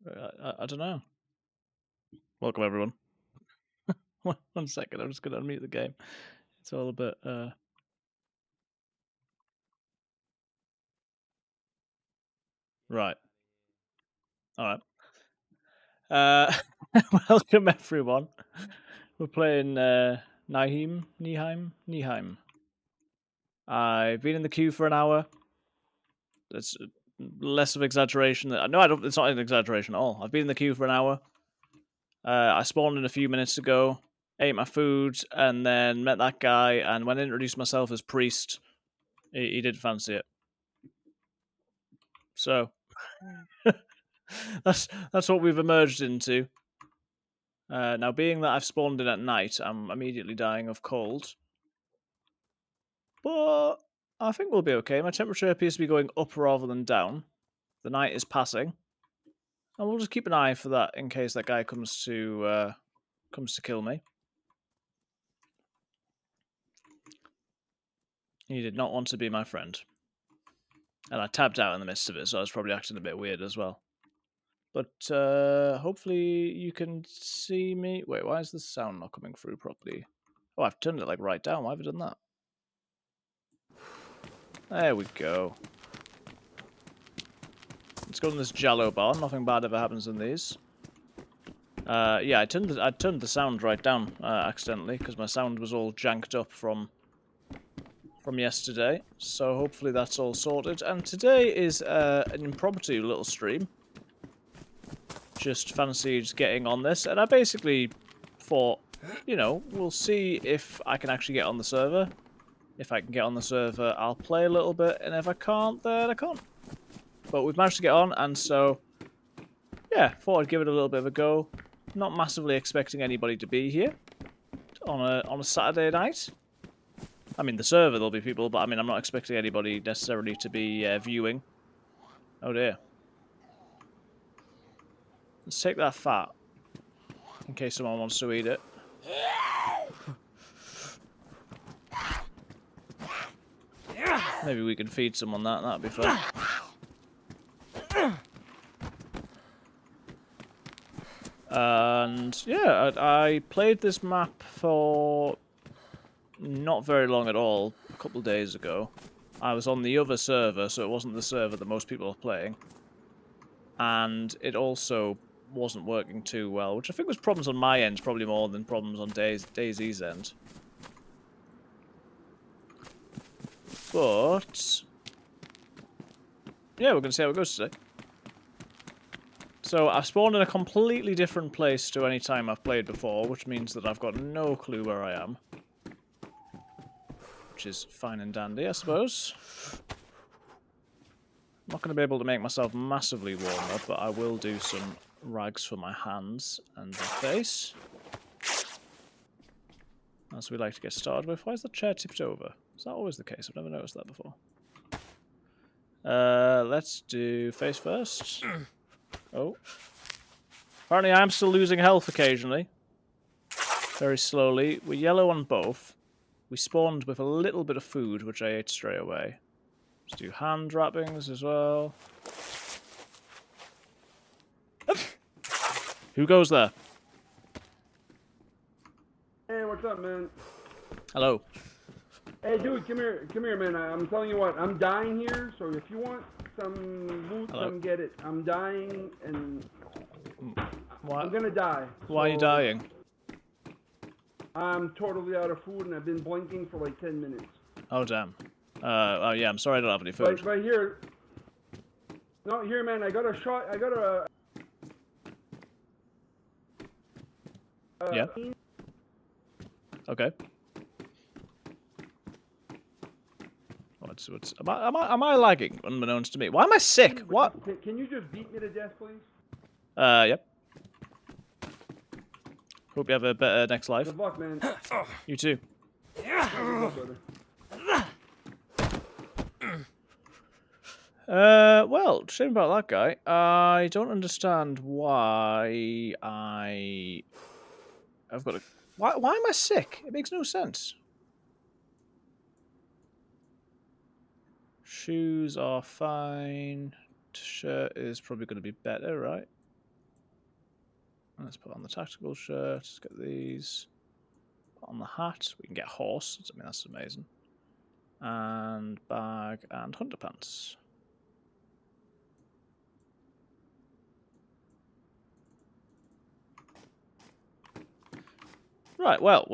I don't know. Welcome everyone. One second, I'm just going to unmute the game. It's all a bit. Right. All right. Welcome everyone. We're playing Nihheim. I've been in the queue for an hour. That's less of exaggeration. No, I don't. It's not an exaggeration at all. I've been in the queue for an hour. I spawned in a few minutes ago, ate my food, and then met that guy. And when I introduced myself as priest, he didn't fancy it. So that's what we've emerged into. Now, being that I've spawned in at night, I'm immediately dying of cold. But I think we'll be okay. My temperature appears to be going up rather than down. The night is passing, and we'll just keep an eye for that in case that guy comes to kill me. He did not want to be my friend, and I tapped out in the midst of it, so I was probably acting a bit weird as well. But hopefully you can see me. Wait, why is the sound not coming through properly? Oh, I've turned it like right down. Why have I done that? There we go. Let's go in this Jello bar. Nothing bad ever happens in these. Yeah, I turned the sound right down accidentally because my sound was all janked up from yesterday. So hopefully that's all sorted. And today is an impromptu little stream. Just fancied getting on this, and I basically thought, you know, we'll see if I can actually get on the server. If I can get on the server, I'll play a little bit, and if I can't, then I can't. But we've managed to get on, and so, yeah, thought I'd give it a little bit of a go. Not massively expecting anybody to be here on a Saturday night. I mean, the server there'll be people, but I mean, I'm not expecting anybody necessarily to be viewing. Oh dear. Let's take that fat, in case someone wants to eat it. Maybe we can feed someone that, that'd be fun. And yeah, I played this map for not very long at all, a couple of days ago. I was on the other server, so it wasn't the server that most people are playing. And it also wasn't working too well, which I think was problems on my end, probably more than problems on DayZ's end. But yeah, we're going to see how it goes today. So I've spawned in a completely different place to any time I've played before, which means that I've got no clue where I am. Which is fine and dandy, I suppose. I'm not going to be able to make myself massively warm up, but I will do some rags for my hands and the face. As we like to get started with. Why is the chair tipped over? Is that always the case? I've never noticed that before. Let's do face first. Oh. Apparently I am still losing health occasionally. Very slowly. We're yellow on both. We spawned with a little bit of food, which I ate straight away. Let's do hand wrappings as well. Who goes there? Hey, what's up, man? Hello. Hey, dude, come here, man. I'm telling you what, I'm dying here, so if you want some loot, come get it. I'm dying, and I'm gonna die. Why are you dying? I'm totally out of food, and I've been blinking for like 10 minutes. Oh, damn. Oh, yeah, I'm sorry I don't have any food. But here... No, here, man, I got a shot, I got a... yeah. Okay. What's am I lagging unbeknownst to me? Why am I sick? What? Can you just beat me to death, please? Yep. Hope you have a better next life. Good luck, man. You too. Good luck, brother. Well, shame about that guy. I don't understand why I've got a... Why am I sick? It makes no sense. Shoes are fine. Shirt is probably going to be better, right? Let's put on the tactical shirt. Let's get these. Put on the hat. We can get horse. I mean, that's amazing. And bag and hunter pants. Right, well,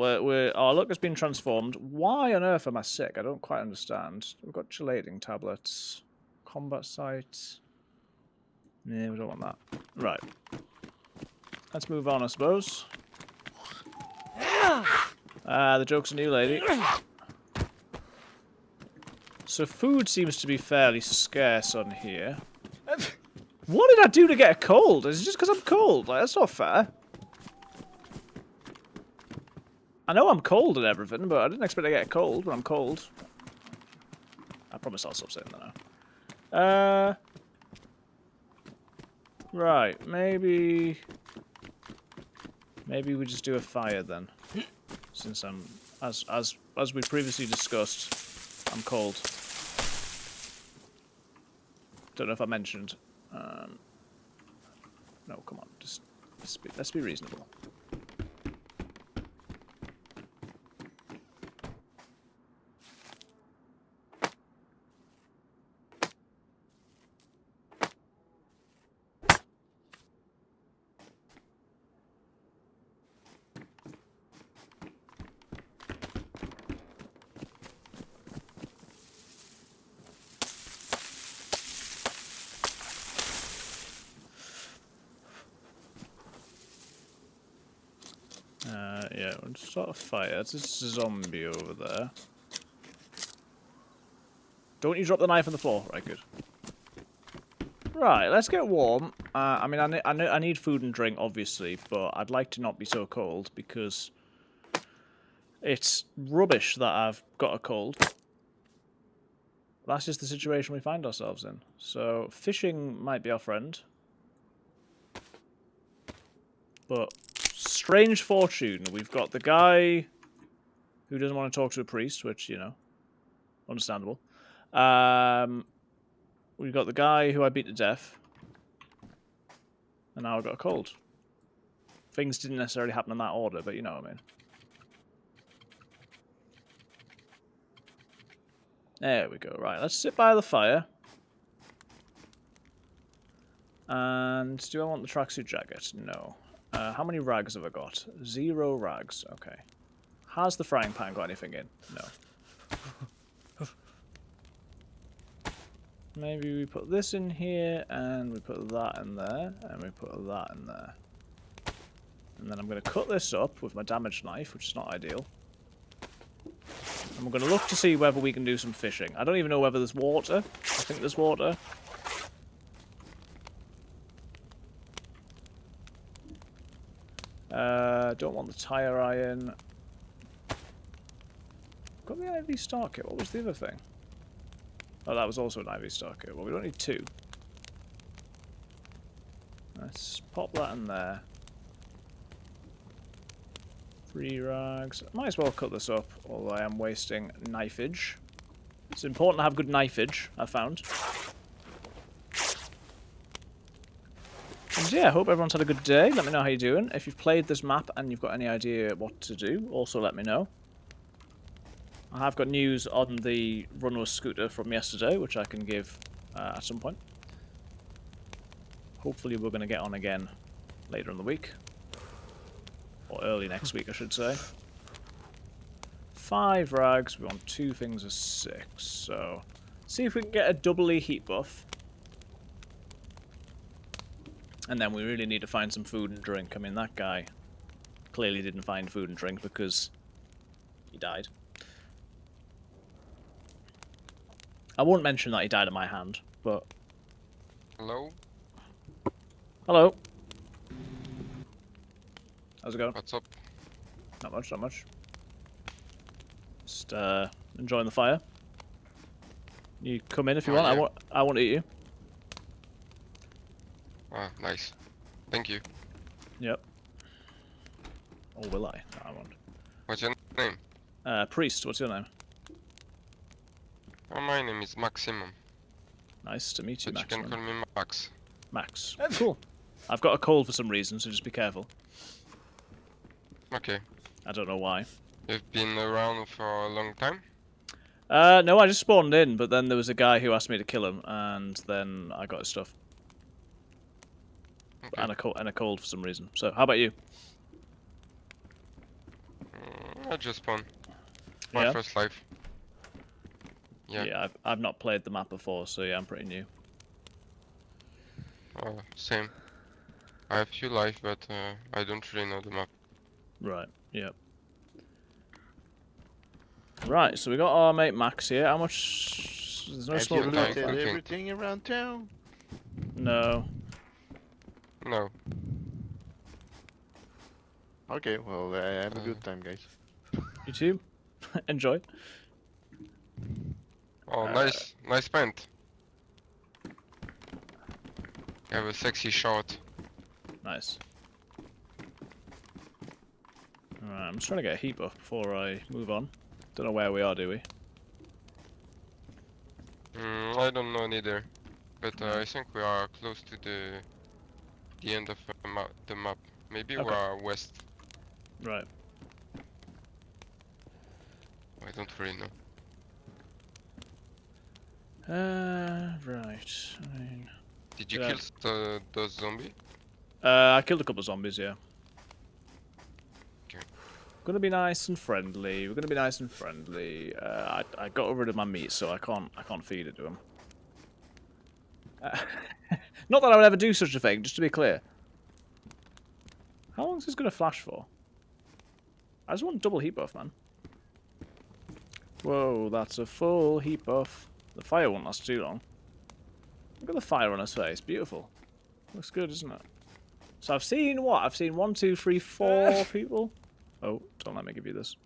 our luck has been transformed. Why on earth am I sick? I don't quite understand. We've got chelating tablets. Combat sites. Yeah, we don't want that. Right. Let's move on, I suppose. The joke's on you, lady. So food seems to be fairly scarce on here. What did I do to get a cold? Is it just because I'm cold? Like, that's not fair. I know I'm cold and everything, but I didn't expect to get a cold when I'm cold. I promise I'll stop saying that now. Right, maybe we just do a fire then. Since I'm, as we previously discussed, I'm cold. Don't know if I mentioned. No, come on, just let's be reasonable. Yeah, we'll start a fire. There's a zombie over there. Don't you drop the knife on the floor. Right, good. Right, let's get warm. I mean, I need food and drink, obviously, but I'd like to not be so cold because it's rubbish that I've got a cold. That's just the situation we find ourselves in. So, fishing might be our friend. But strange fortune. We've got the guy who doesn't want to talk to a priest, which, you know, understandable. We've got the guy who I beat to death. And now I've got a cold. Things didn't necessarily happen in that order, but you know what I mean. There we go. Right, let's sit by the fire. And do I want the tracksuit jacket? No. How many rags have I got? 0 rags. Okay. Has the frying pan got anything in? No. Maybe we put this in here, and we put that in there, and we put that in there. And then I'm going to cut this up with my damaged knife, which is not ideal. And we're going to look to see whether we can do some fishing. I don't even know whether there's water. I think there's water. Don't want the tire iron. Got the IV star kit. What was the other thing? Oh, that was also an IV star kit. Well, we don't need 2. Let's pop that in there. 3 rags. Might as well cut this up, although I am wasting knifeage. It's important to have good knifeage, I've found. And yeah, I hope everyone's had a good day. Let me know how you're doing. If you've played this map and you've got any idea what to do, also let me know. I have got news on the runner scooter from yesterday, which I can give at some point. Hopefully we're going to get on again later in the week. Or early next week, I should say. 5 rags. We want 2 things of 6. So, see if we can get a doubly heat buff. And then we really need to find some food and drink. I mean, that guy clearly didn't find food and drink because he died. I won't mention that he died at my hand, but... Hello? Hello. How's it going? What's up? Not much, not much. Just enjoying the fire. You come in if you want. Yeah. I won't eat you. Ah, nice. Thank you. Yep. Or will I? No, I won't. What's your name? Priest, what's your name? Oh, my name is Maximum. Nice to meet you, But Max. you can call me Max. Max. Cool. I've got a cold for some reason, so just be careful. Okay. I don't know why. You've been around for a long time? No, I just spawned in, but then there was a guy who asked me to kill him, and then I got his stuff. Okay. And a cold for some reason. So, how about you? I just spawned. My Yeah? first life. Yeah. Yeah, I've not played the map before, so yeah, I'm pretty new. Same. I have few life, but I don't really know the map. Right, yep. Right, so we got our mate Max here. How much... There's no Have smoke you Time looted cooking. everything around town? No. No. Okay, well, have a good time, guys. You too? Enjoy. Oh, nice pant. You have a sexy short. Nice. Alright, I'm just trying to get a heat buff before I move on. Don't know where we are, do we? I don't know neither, but I think we are close to the end of the map. Maybe we Okay. are west. Right. I don't really know. Right. I mean, Did you Yeah. kill those zombies? I killed a couple of zombies, yeah. Okay. Gonna be nice and friendly. We're gonna be nice and friendly. I got rid of my meat, so I can't feed it to him. Not that I would ever do such a thing. Just to be clear. How long is this gonna flash for? I just want double heat buff, man. Whoa, that's a full heat buff. The fire won't last too long. Look at the fire on his face. Beautiful. Looks good, isn't it? So I've seen what? I've seen 1, 2, 3, 4 people. Oh, don't let me give you this.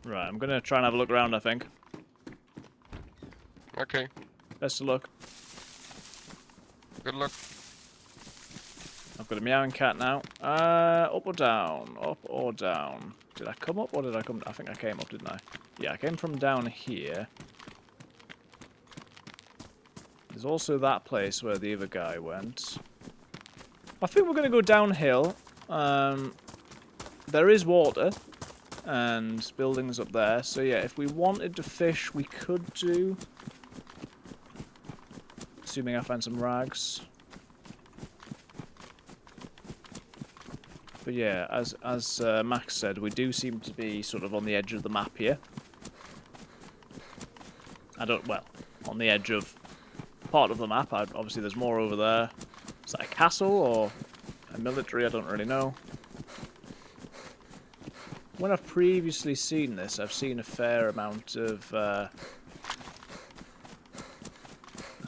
Right, I'm gonna try and have a look around, I think. Okay. Best of luck. Good luck. I've got a meowing cat now. Up or down? Up or down? Did I come up or did I come... I think I came up, didn't I? Yeah, I came from down here. There's also that place where the other guy went. I think we're going to go downhill. There is water and buildings up there. So yeah, if we wanted to fish, we could do. Assuming I find some rags. But yeah, as Max said, we do seem to be sort of on the edge of the map here. Well, on the edge of part of the map. Obviously, there's more over there. Is that a castle or a military? I don't really know. When I've previously seen this, I've seen a fair amount of...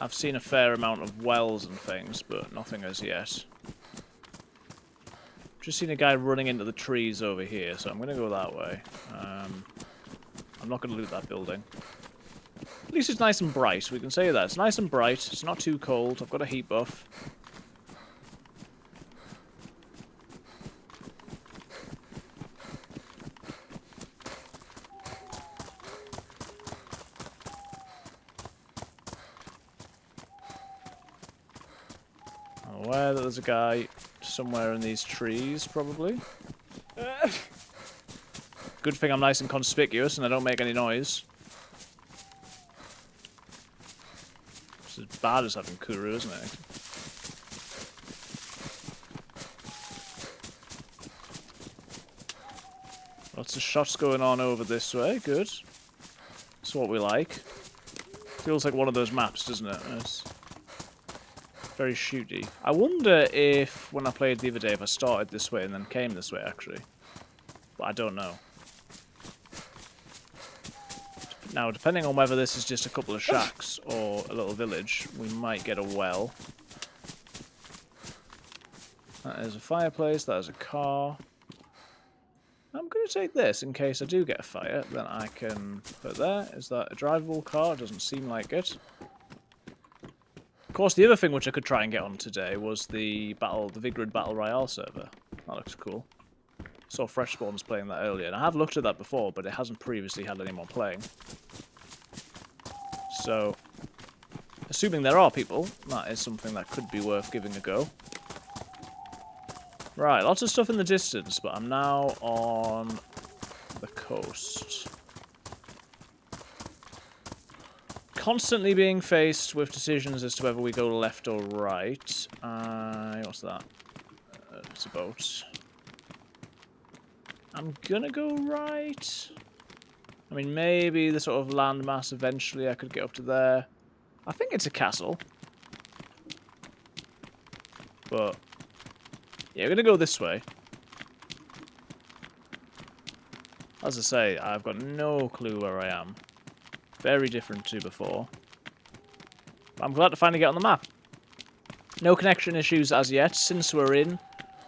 I've seen a fair amount of wells and things, but nothing as yet. Just seen a guy running into the trees over here, so I'm going to go that way. I'm not going to loot that building. At least it's nice and bright, we can say that. It's nice and bright, it's not too cold, I've got a heat buff. I'm aware that there's a guy somewhere in these trees, probably. Good thing I'm nice and conspicuous and I don't make any noise. It's as bad as having Kuru, isn't it? Lots of shots going on over this way, good. That's what we like. Feels like one of those maps, doesn't it? It's very shooty. I wonder if, when I played the other day, if I started this way and then came this way, actually. But I don't know. Now, depending on whether this is just a couple of shacks or a little village, we might get a well. That is a fireplace, that is a car. I'm going to take this in case I do get a fire, then I can put there. Is that a drivable car? It doesn't seem like it. Of course, the other thing which I could try and get on today was the Vigrid Battle Royale server. That looks cool. Saw Fresh Spawns playing that earlier, and I have looked at that before, but it hasn't previously had anyone playing. So, assuming there are people, that is something that could be worth giving a go. Right, lots of stuff in the distance, but I'm now on the coast. Constantly being faced with decisions as to whether we go left or right. What's that? It's a boat. I'm gonna go right. I mean, maybe the sort of landmass eventually I could get up to there. I think it's a castle. But, yeah, we're gonna go this way. As I say, I've got no clue where I am. Very different to before. But I'm glad to finally get on the map. No connection issues as yet. Since we're in,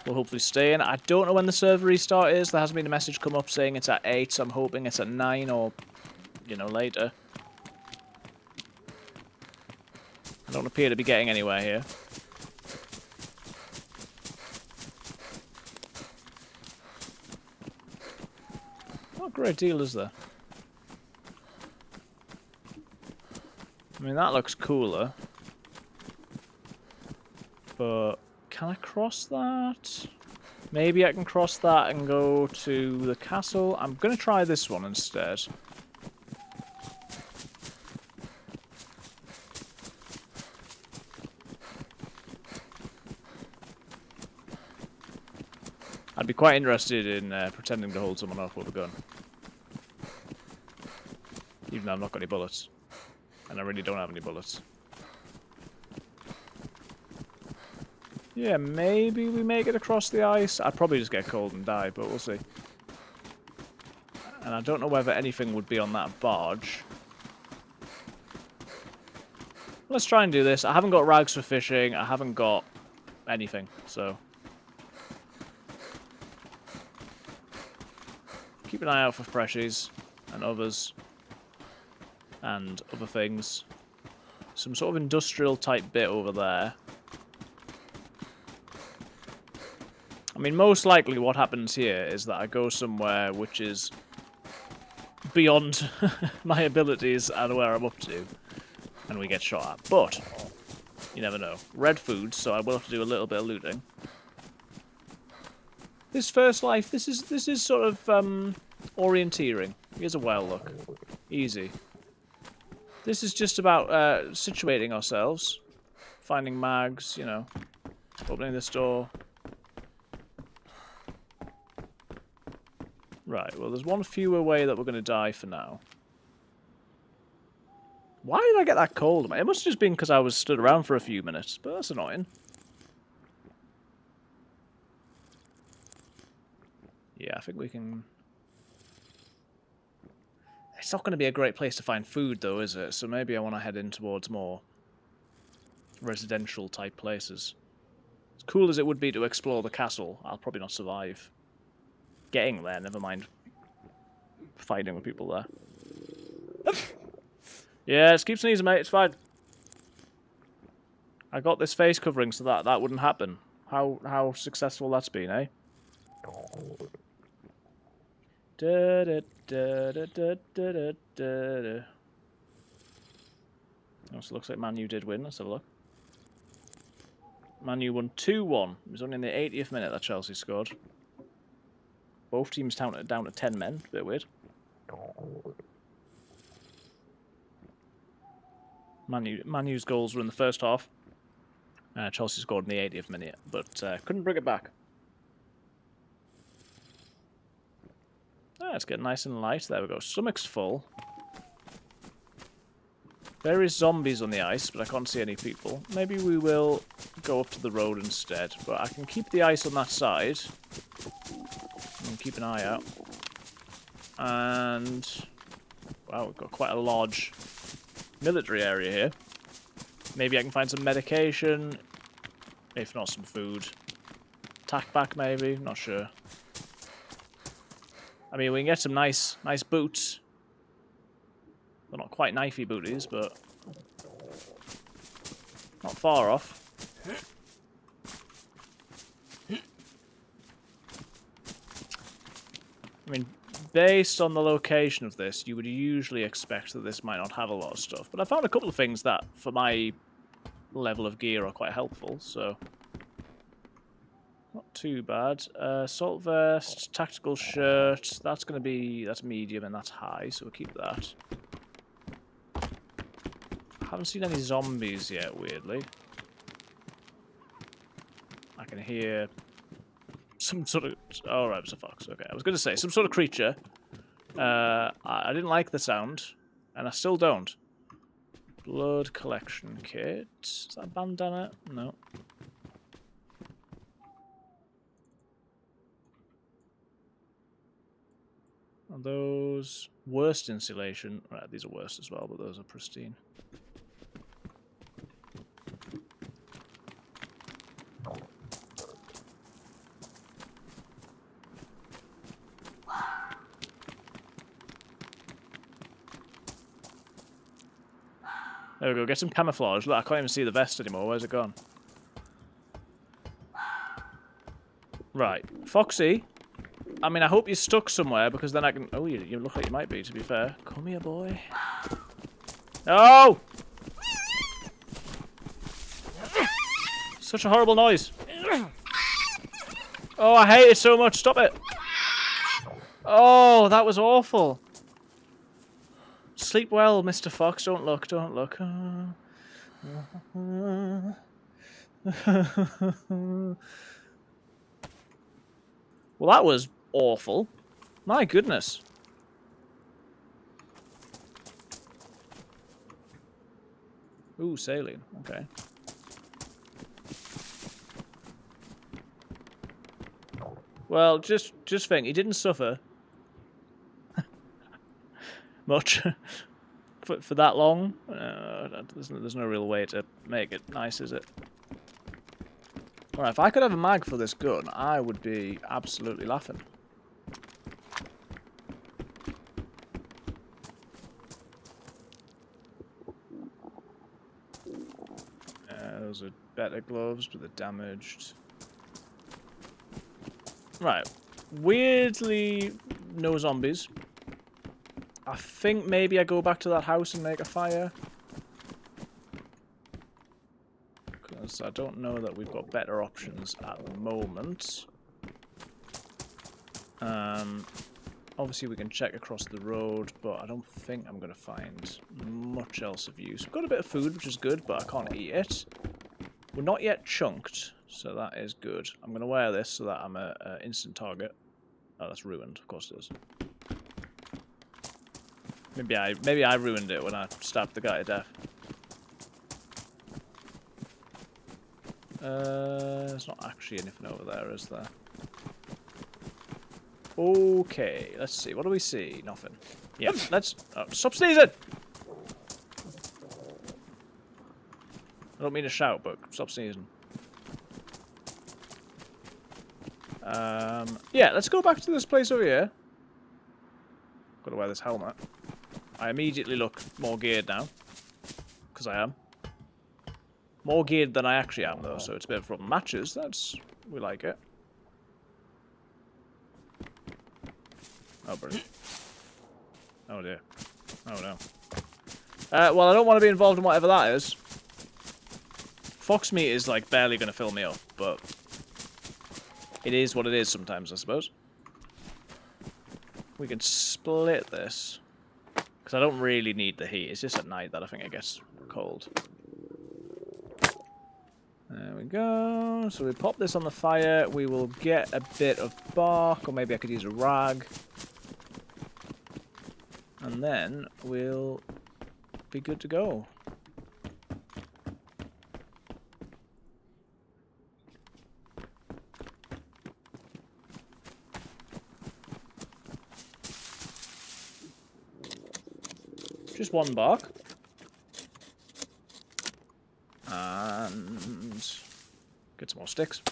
we'll hopefully stay in. I don't know when the server restart is. There hasn't been a message come up saying it's at 8. So I'm hoping it's at 9 or, you know, later. I don't appear to be getting anywhere here. Not a great deal, is there? I mean, that looks cooler. But can I cross that? Maybe I can cross that and go to the castle. I'm going to try this one instead. I'd be quite interested in pretending to hold someone off with a gun. Even though I've not got any bullets. And I really don't have any bullets. Yeah, maybe we make it across the ice. I'd probably just get cold and die, but we'll see. And I don't know whether anything would be on that barge. Let's try and do this. I haven't got rags for fishing. I haven't got anything, so... keep an eye out for freshies and others. And other things. Some sort of industrial type bit over there. I mean, most likely what happens here is that I go somewhere which is beyond my abilities and where I'm up to, and we get shot at. But you never know. Red food, so I will have to do a little bit of looting. This first life, this is sort of orienteering. Here's a whale look. Easy. This is just about situating ourselves, finding mags, you know, opening this door. Right, well, there's one fewer way that we're going to die for now. Why did I get that cold? It must have just been because I was stood around for a few minutes, but that's annoying. Yeah, I think we can... It's not going to be a great place to find food, though, is it? So maybe I want to head in towards more residential type places. As cool as it would be to explore the castle, I'll probably not survive getting there, never mind fighting with people there. Yeah, just keep sneezing, mate, it's fine. I got this face covering so that wouldn't happen. How successful that's been, eh? Da, da, da, da, da, da, da, da. Oh, so it looks like Man U did win. Let's have a look. Man U won 2-1. It was only in the 80th minute that Chelsea scored. Both teams down to 10 men. A bit weird. Man U's goals were in the first half. Chelsea scored in the 80th minute, but couldn't bring it back. It's getting nice and light. There we go. Stomach's full. There is zombies on the ice, but I can't see any people. Maybe we will go up to the road instead. But I can keep the ice on that side. And keep an eye out. And... wow, we've got quite a large military area here. Maybe I can find some medication. If not, some food. Tack back, maybe. Not sure. I mean, we can get some nice boots. They're not quite knifey booties, but not far off. I mean, based on the location of this, you would usually expect that this might not have a lot of stuff. But I found a couple of things that, for my level of gear, are quite helpful, so... Not too bad. Salt vest, tactical shirt. That's medium and that's high, so we'll keep that. Haven't seen any zombies yet, weirdly. I can hear some sort of... Oh, right, it's a fox. Okay, I was going to say, some sort of creature. I didn't like the sound, and I still don't. Blood collection kit. Is that a bandana? No. Are those worst insulation? Right, these are worst as well, but those are pristine. There we go, get some camouflage. Look, I can't even see the vest anymore. Where's it gone? Right. Foxy. I mean, I hope you're stuck somewhere, because then I can... Oh, you look like you might be, to be fair. Come here, boy. No! Such a horrible noise. Oh, I hate it so much. Stop it. Oh, that was awful. Sleep well, Mr. Fox. Don't look, don't look. Well, that was awful. My goodness. Ooh, saline. Okay. Well, just think, he didn't suffer much for that long. There's no real way to make it nice, is it? Alright, if I could have a mag for this gun, I would be absolutely laughing. Those are better gloves, but they're damaged. Right. Weirdly, no zombies. I think maybe I go back to that house and make a fire. Because I don't know that we've got better options at the moment. Obviously we can check across the road, but I don't think I'm going to find much else of use. We've got a bit of food, which is good, but I can't eat it. We're not yet chunked, so that is good. I'm going to wear this so that I'm an instant target. Oh, that's ruined. Of course it is. Maybe I ruined it when I stabbed the guy to death. There's not actually anything over there, is there? Okay, let's see. What do we see? Nothing. Yeah, let's... Oh, stop sneezing! I don't mean to shout, but stop sneezing. Yeah, let's go back to this place over here. Gotta wear this helmet. I immediately look more geared now. Because I am. More geared than I actually am, though, so it's a bit of a problem. Matches, we like it. Oh, brilliant. Oh, dear. Oh, no. Well, I don't want to be involved in whatever that is. Fox meat is, like, barely going to fill me up, but... It is what it is sometimes, I suppose. We can split this. Because I don't really need the heat. It's just at night that I think it gets cold. There we go. So we pop this on the fire. We will get a bit of bark, or maybe I could use a rag. And then we'll be good to go. Just one bark. And get some more sticks.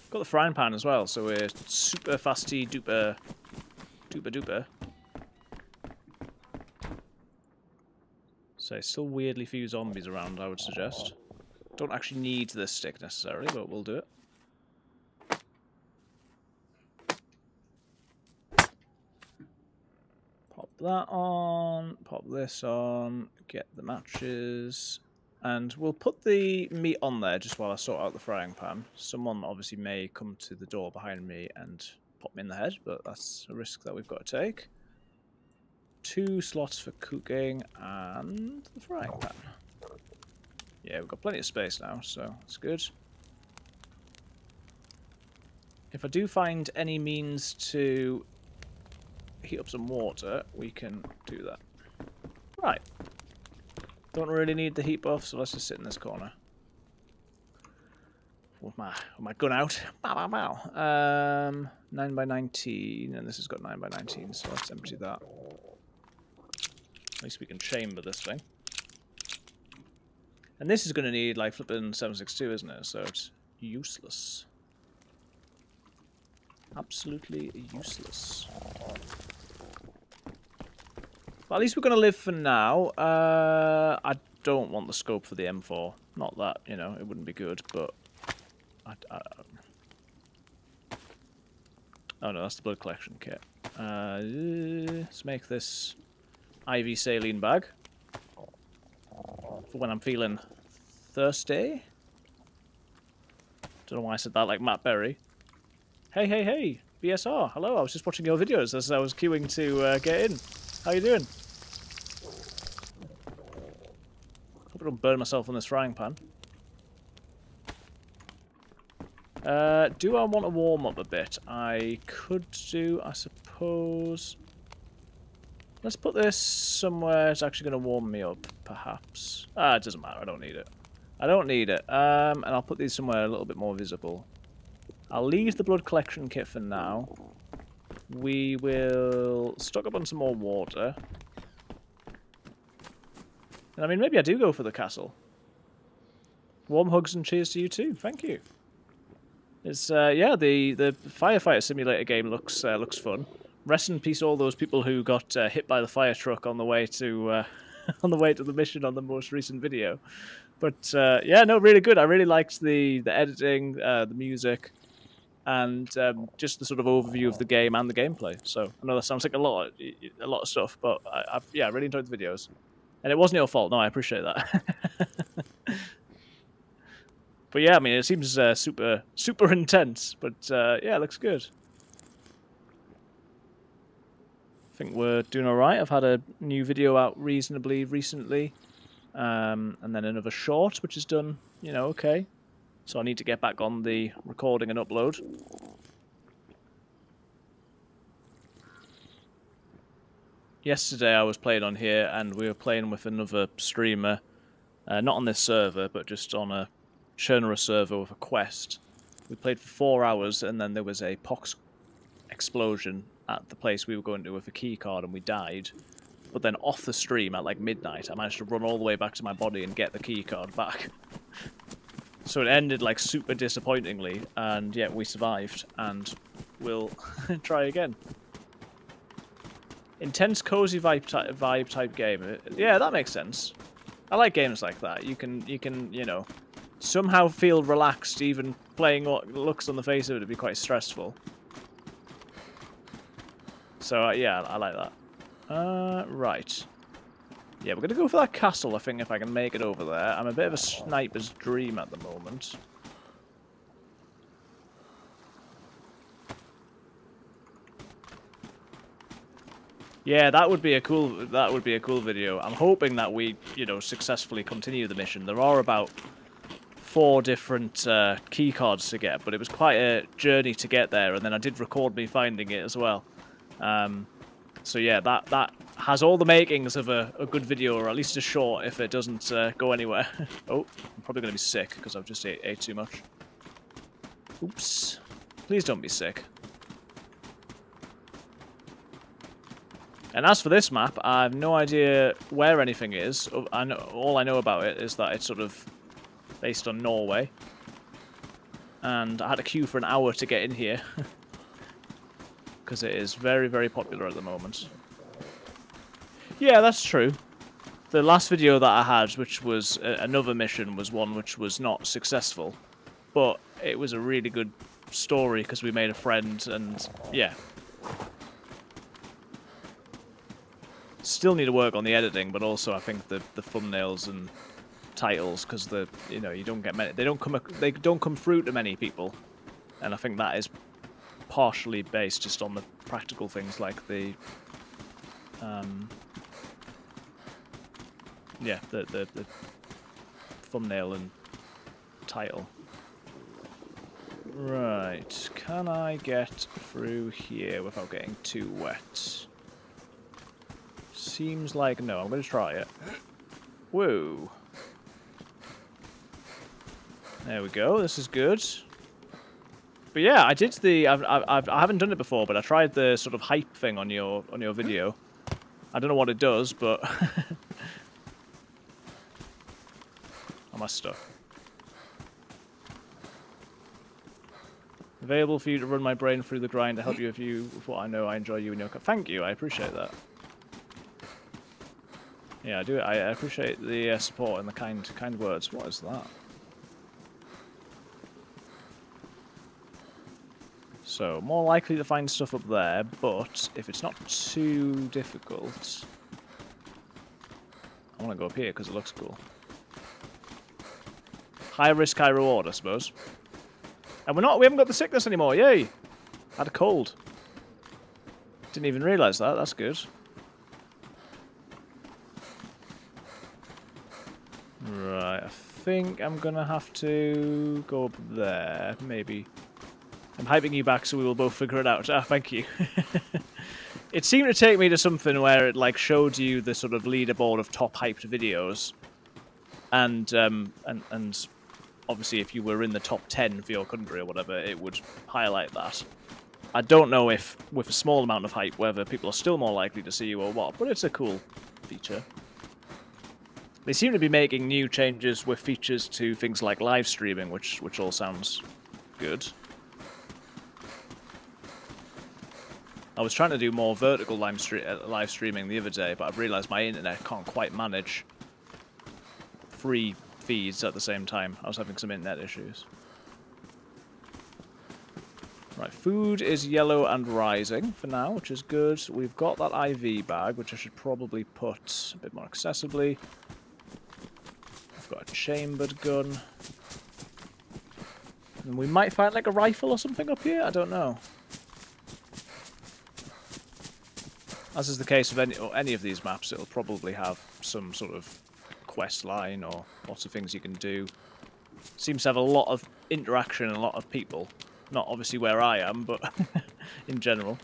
Got the frying pan as well, so we're super fasty duper duper. So still weirdly few zombies around, I would suggest. Don't actually need this stick necessarily, but we'll do it. Pop that on, pop this on, get the matches. And we'll put the meat on there just while I sort out the frying pan. Someone obviously may come to the door behind me and pop me in the head, but that's a risk that we've got to take. 2 slots for cooking and the frying pan. Yeah, we've got plenty of space now, so that's good. If I do find any means to heat up some water, we can do that. Right. Don't really need the heat buff, so let's just sit in this corner. With my gun out. Bow, bow, bow. 9 by 19, and this has got 9 by 19, so let's empty that. At least we can chamber this thing. And this is going to need, like, flipping 7.62, isn't it? So it's useless. Absolutely useless. But at least we're going to live for now. I don't want the scope for the M4. Not that, you know, it wouldn't be good, but... Oh no, that's the blood collection kit. Let's make this IV saline bag. For when I'm feeling thirsty. Don't know why I said that like Matt Berry. Hey, hey, hey! BSR, hello, I was just watching your videos as I was queuing to get in. How you doing? Hope I don't burn myself on this frying pan. Do I want to warm up a bit? I could do, I suppose. Let's put this somewhere it's actually going to warm me up, perhaps. It doesn't matter, I don't need it. I don't need it. And I'll put these somewhere a little bit more visible. I'll leave the blood collection kit for now. We will stock up on some more water. And I mean, maybe I do go for the castle. Warm hugs and cheers to you too. Thank you. It's yeah, the firefighter simulator game looks fun. Rest in peace, all those people who got hit by the fire truck on the way to on the way to the mission on the most recent video. But yeah, no, really good. I really liked the editing, the music, and just the sort of overview of the game and the gameplay. So I know that sounds like a lot of stuff, but yeah, I really enjoyed the videos. And it wasn't your fault. No, I appreciate that. But yeah, I mean, it seems super intense. But yeah, it looks good. I think we're doing all right. I've had a new video out reasonably recently, and then another short, which is done, you know, okay. So I need to get back on the recording and upload. Yesterday I was playing on here, and we were playing with another streamer, not on this server, but just on a Chernera server with a quest. We played for 4 hours, and then there was a pox explosion at the place we were going to with a key card, and we died. But then off the stream at like midnight, I managed to run all the way back to my body and get the key card back. So it ended like super disappointingly, and yet we survived, and we'll try again. Intense, cozy vibe type game. Yeah, that makes sense. I like games like that. You can you know, somehow feel relaxed, even playing what looks on the face of it to be quite stressful. So yeah, I like that. Right. Yeah, we're gonna go for that castle, I think, if I can make it over there. I'm a bit of a sniper's dream at the moment. Yeah, that would be a cool video. I'm hoping that we, you know, successfully continue the mission. There are about 4 different key cards to get, but it was quite a journey to get there, and then I did record me finding it as well. So yeah, that has all the makings of a good video, or at least a short if it doesn't go anywhere. Oh, I'm probably going to be sick because I've just ate too much. Oops. Please don't be sick. And as for this map, I have no idea where anything is. All I know about it is that it's sort of based on Norway. And I had to queue for an hour to get in here. Because it is very, very popular at the moment. Yeah, that's true. The last video that I had, which was another mission, was one which was not successful. But it was a really good story because we made a friend, and yeah. Still need to work on the editing, but also I think the thumbnails and titles because you don't get many. They don't come through to many people, and I think that is partially based just on the practical things like the the thumbnail and title. Right, can I get through here without getting too wet? Seems like no. I'm going to try it. Whoa. There we go. This is good. But yeah, I did the. I haven't done it before, but I tried the sort of hype thing on your video. I don't know what it does, but am I stuck? Available for you to run my brain through the grind to help you with what I know. I enjoy you and your. Thank you. I appreciate that. Yeah, I do. I appreciate the support and the kind words. What is that? So, more likely to find stuff up there, but if it's not too difficult, I want to go up here because it looks cool. High risk, high reward, I suppose. And we haven't got the sickness anymore. Yay! Had a cold. Didn't even realise that. That's good. Right, I think I'm gonna have to go up there, maybe. I'm hyping you back so we will both figure it out. Ah, thank you. It seemed to take me to something where it like showed you the sort of leaderboard of top hyped videos, and obviously if you were in the top 10 for your country or whatever, it would highlight that. I don't know if with a small amount of hype whether people are still more likely to see you or what, but it's a cool feature. They seem to be making new changes with features to things like live streaming, which all sounds good. I was trying to do more vertical live streaming the other day, but I've realised my internet can't quite manage 3 feeds at the same time. I was having some internet issues. Right, food is yellow and rising for now, which is good. We've got that IV bag, which I should probably put a bit more accessibly. I've got a chambered gun. And we might find like a rifle or something up here, I don't know. As is the case with any of these maps, it'll probably have some sort of quest line or lots of things you can do. Seems to have a lot of interaction and a lot of people. Not obviously where I am, but in general.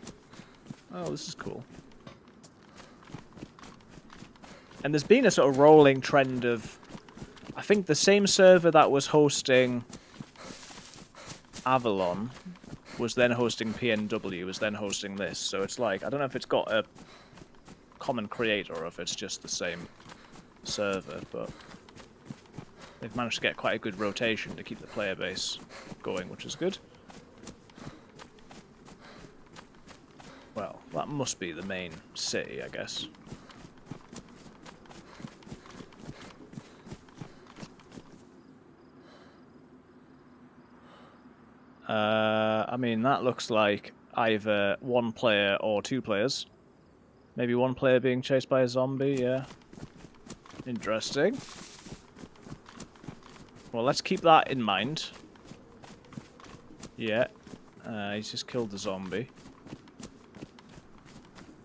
Oh, this is cool. And there's been a sort of rolling trend of... I think the same server that was hosting Avalon was then hosting PNW, was then hosting this. So it's like, I don't know if it's got a common creator or if it's just the same server, but they've managed to get quite a good rotation to keep the player base going, which is good. Well, that must be the main city, I guess. I mean, that looks like either 1 player or 2 players. Maybe 1 player being chased by a zombie, yeah. Interesting. Well, let's keep that in mind. Yeah. He's just killed the zombie.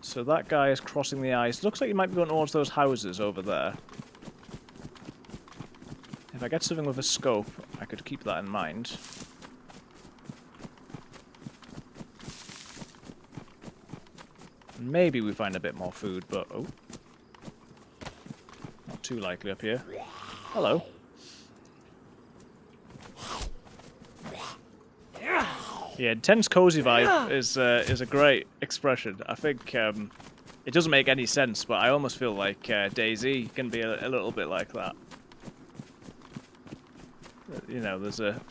So that guy is crossing the ice. Looks like he might be going towards those houses over there. If I get something with a scope, I could keep that in mind. Maybe we find a bit more food, but oh. Not too likely up here. Hello. Yeah, intense cozy vibe is a great expression. I think it doesn't make any sense, but I almost feel like DayZ can be a little bit like that. You know, there's a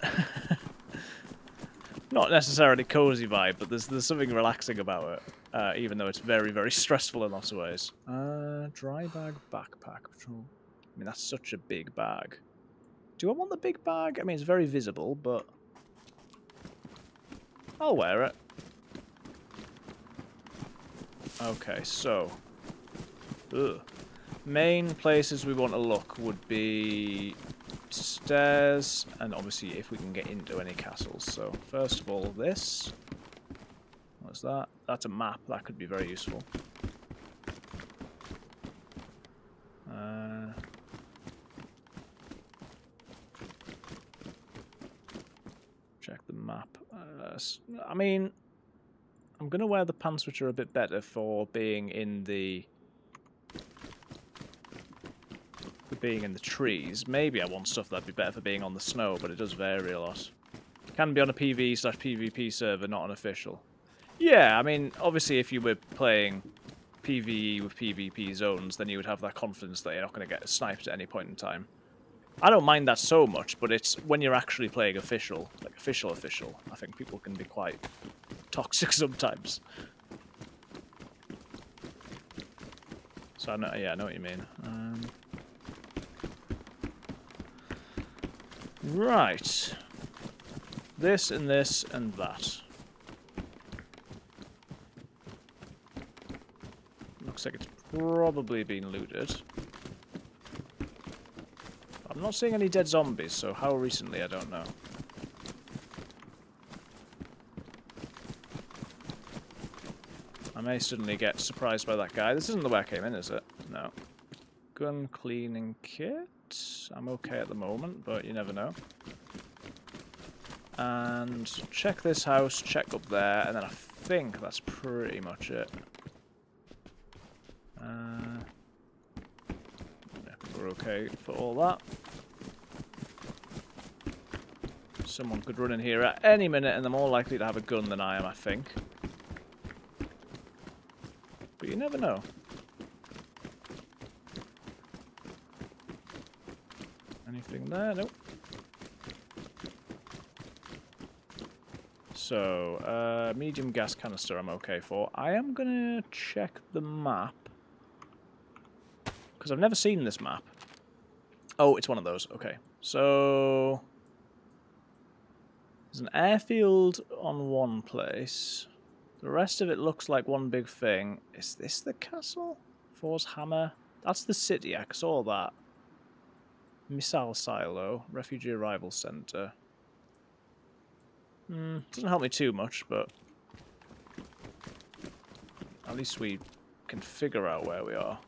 not necessarily cozy vibe, but there's something relaxing about it. Even though it's very, very stressful in lots of ways. Dry bag backpack. I mean, that's such a big bag. Do I want the big bag? I mean, it's very visible, but I'll wear it. Okay, so... Ugh. main places we want to look would be stairs, and obviously if we can get into any castles. So first of all, this. What's that? That's a map. That could be very useful. Check the map. I mean, I'm gonna wear the pants which are a bit better for being in the trees. Maybe I want stuff that'd be better for being on the snow, but it does vary a lot. Can be on a PvE/PvP server, not an official. Yeah, I mean, obviously if you were playing PvE with PvP zones, then you would have that confidence that you're not going to get sniped at any point in time. I don't mind that so much, but it's when you're actually playing official, like official, I think people can be quite toxic sometimes. So I know, yeah, I know what you mean. Right. This and this and that. Looks like it's probably been looted. I'm not seeing any dead zombies, so how recently, I don't know. I may suddenly get surprised by that guy. This isn't the way I came in, is it? No. Gun cleaning kit. I'm okay at the moment, but you never know. And check this house, check up there, and then I think that's pretty much it. I think we're okay for all that. Someone could run in here at any minute, and they're more likely to have a gun than I am, I think. But you never know. Anything there? Nope. So, medium gas canister I'm okay for. I am gonna check the map. Because I've never seen this map. Oh, it's one of those. Okay. So there's an airfield on one place. The rest of it looks like one big thing. Is this the castle? For's Hammer? That's the city. I saw that. Missile silo. Refugee arrival center. Doesn't help me too much, but at least we can figure out where we are.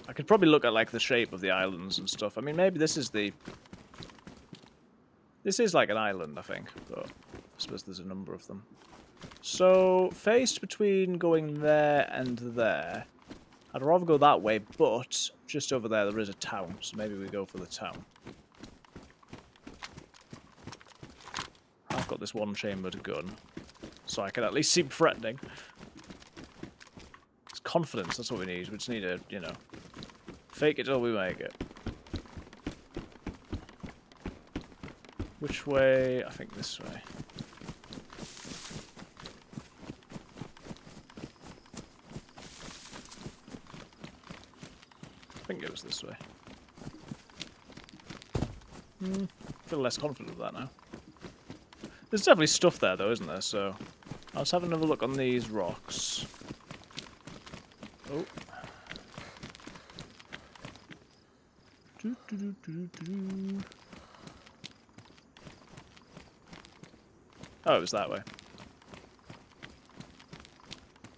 I could probably look at like the shape of the islands and stuff. I mean, maybe this is the... This is like an island, I think, but I suppose there's a number of them. So, faced between going there and there, I'd rather go that way, but just over there is a town, so maybe we go for the town. I've got this one-chambered gun, so I can at least seem threatening. It's confidence, that's what we need. We just need to, you know, fake it till we make it. Which way? I think this way. I think it was this way. I feel less confident of that now. There's definitely stuff there though, isn't there? So, let's have another look on these rocks. Oh. Oh, it was that way.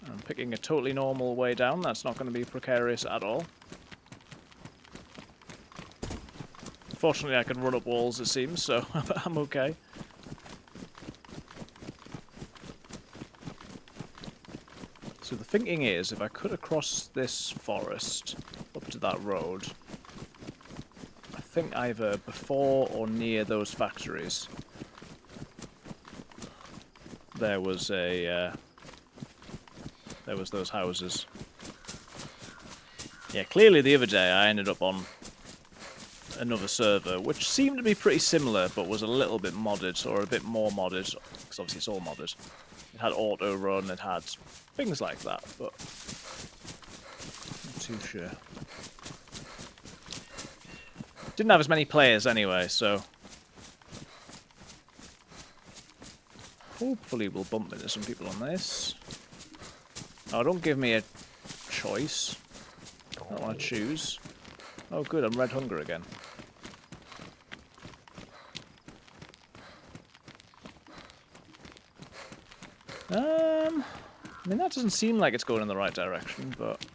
I'm picking a totally normal way down. That's not going to be precarious at all. Fortunately, I can run up walls, it seems, so I'm okay. So the thinking is, if I cut across this forest up to that road, I think either before or near those factories, there was a there was those houses. Yeah, clearly the other day I ended up on another server, which seemed to be pretty similar, but was a little bit modded, or a bit more modded, because obviously it's all modded. It had auto run, it had things like that, but not too sure. Didn't have as many players anyway, so hopefully we'll bump into some people on this. Oh, don't give me a choice. I don't want to choose. Oh good, I'm red hunger again. I mean that doesn't seem like it's going in the right direction, but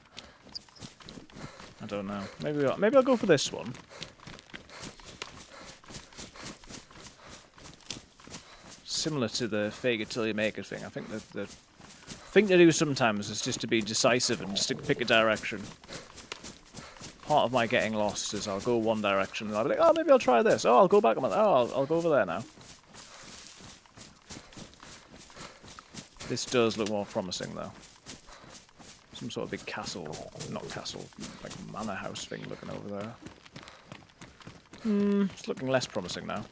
I don't know. Maybe I'll go for this one. Similar to the fake it till you make it thing. I think that the thing to do sometimes is just to be decisive and just to pick a direction. Part of my getting lost is I'll go one direction and I'll be like, oh, maybe I'll try this. Oh, I'll go back. I'll go over there now. This does look more promising though. Some sort of big castle, not castle, like manor house thing looking over there. It's looking less promising now.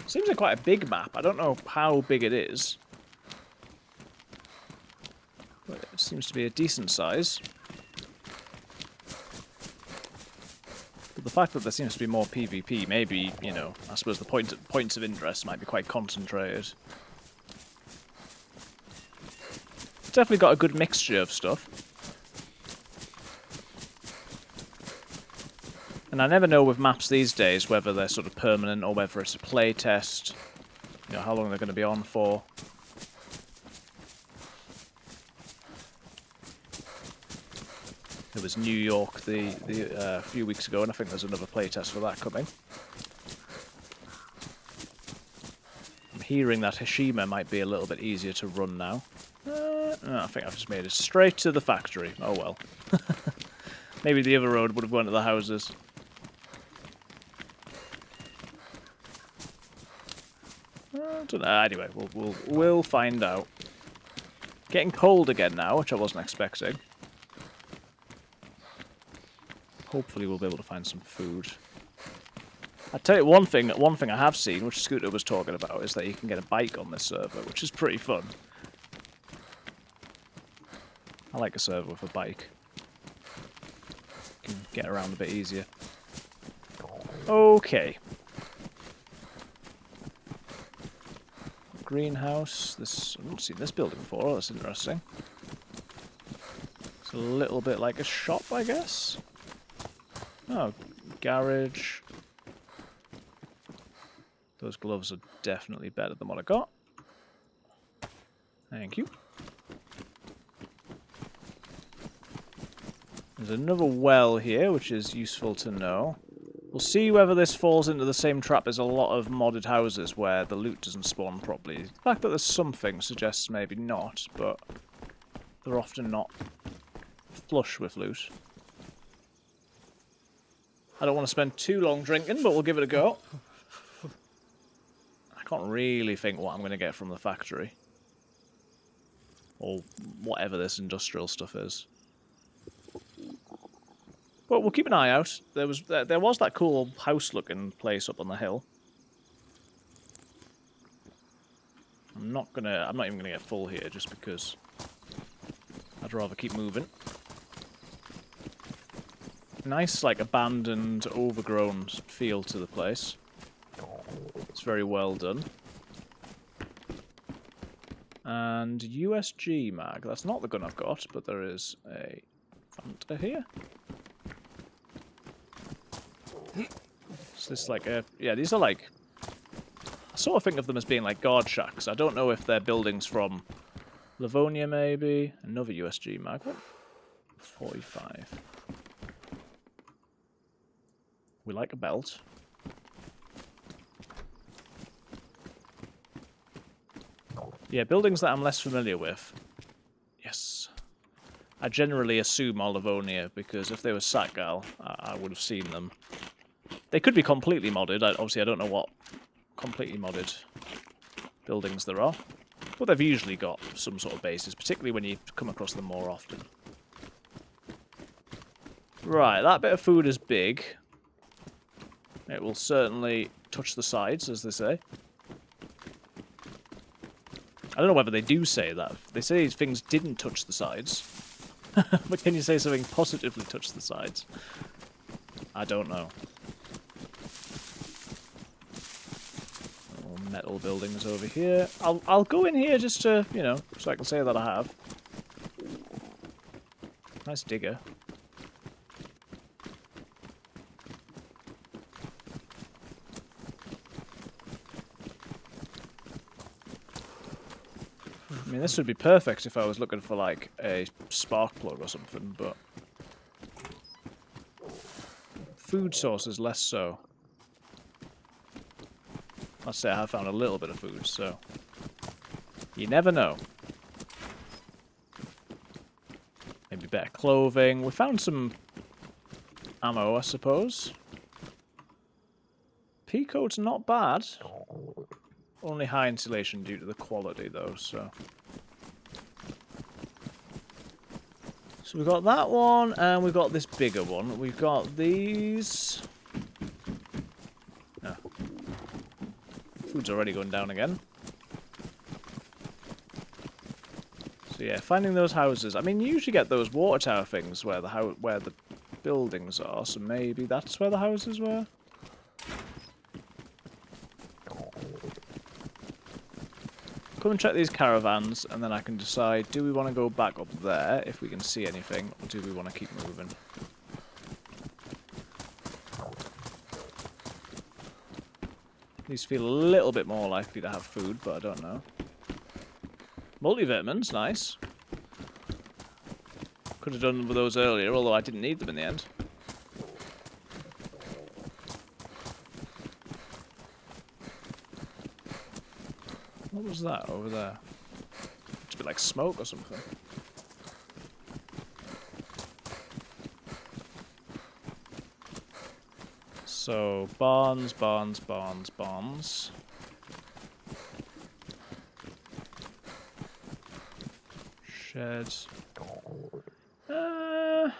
Seems like quite a big map. I don't know how big it is. But it seems to be a decent size. But the fact that there seems to be more PvP, maybe, you know, I suppose the points of interest might be quite concentrated. It's definitely got a good mixture of stuff. And I never know with maps these days whether they're sort of permanent or whether it's a play test. You know, how long they're going to be on for. There was New York a few weeks ago, and I think there's another play test for that coming. I'm hearing that Hashima might be a little bit easier to run now. No, I think I've just made it straight to the factory. Oh well. Maybe the other road would have gone to the houses. I don't know. Anyway, we'll find out. Getting cold again now, which I wasn't expecting. Hopefully we'll be able to find some food. I tell you one thing I have seen, which Scooter was talking about, is that you can get a bike on this server, which is pretty fun. I like a server with a bike. You can get around a bit easier. Okay. Greenhouse. I've not seen this building before. Oh, that's interesting. It's a little bit like a shop, I guess. Oh, garage. Those gloves are definitely better than what I got. Thank you. There's another well here, which is useful to know. We'll see whether this falls into the same trap as a lot of modded houses where the loot doesn't spawn properly. The fact that there's something suggests maybe not, but they're often not flush with loot. I don't want to spend too long drinking, but we'll give it a go. I can't really think what I'm going to get from the factory. Or whatever this industrial stuff is. But we'll keep an eye out. There was that cool house-looking place up on the hill. I'm not even gonna get full here just because I'd rather keep moving. Nice, like, abandoned, overgrown feel to the place. It's very well done. And USG mag. That's not the gun I've got, but there is a Fanta here. Is this like a... Yeah, these are like... I sort of think of them as being like guard shacks. I don't know if they're buildings from Livonia, maybe. Another USG mag. What? 45. We like a belt. Yeah, buildings that I'm less familiar with. Yes. I generally assume are Livonia, because if they were Satgal, I would have seen them. They could be completely modded. Obviously, I don't know what completely modded buildings there are. But they've usually got some sort of bases, particularly when you come across them more often. Right, that bit of food is big. It will certainly touch the sides, as they say. I don't know whether they do say that. They say things didn't touch the sides. But can you say something positively touched the sides? I don't know. Little metal buildings over here. I'll go in here just to, you know, so I can say that I have. Nice digger. I mean, this would be perfect if I was looking for, like, a spark plug or something, but... Food sources, less so. I'll say I have found a little bit of food, so... You never know. Maybe better clothing. We found some ammo, I suppose. Peacoat's not bad. Only high insulation due to the quality, though, so... So we've got that one, and we've got this bigger one. We've got these... No. Food's already going down again. So yeah, finding those houses. I mean, you usually get those water tower things where the buildings are, so maybe that's where the houses were? Come and check these caravans, and then I can decide, do we want to go back up there, if we can see anything, or do we want to keep moving? These feel a little bit more likely to have food, but I don't know. Multivitamins, nice. Could have done with those earlier, although I didn't need them in the end. What was that over there? It's a bit like smoke or something. So, barns. Sheds. I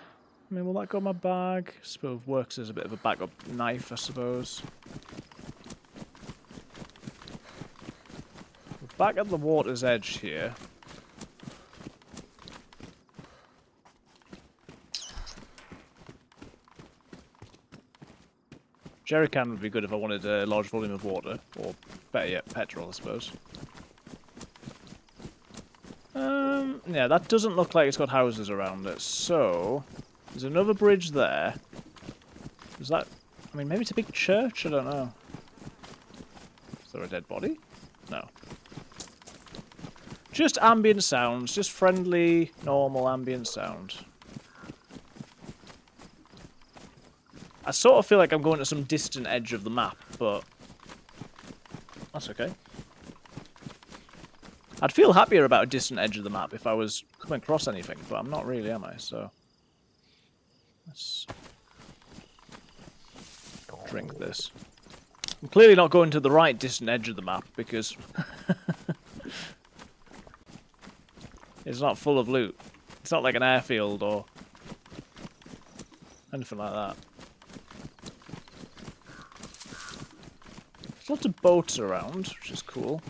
mean, will that go in my bag? I suppose works as a bit of a backup knife, I suppose. Back at the water's edge here. Jerry can would be good if I wanted a large volume of water, or better yet, petrol, I suppose. Yeah, that doesn't look like it's got houses around it, so... There's another bridge there. Is that... I mean, maybe it's a big church? I don't know. Is there a dead body? No. Just ambient sounds, just friendly, normal ambient sound. I sort of feel like I'm going to some distant edge of the map, but that's okay. I'd feel happier about a distant edge of the map if I was coming across anything, but I'm not really, am I? So let's drink this. I'm clearly not going to the right distant edge of the map because it's not full of loot. It's not like an airfield or anything like that. There's lots of boats around, which is cool.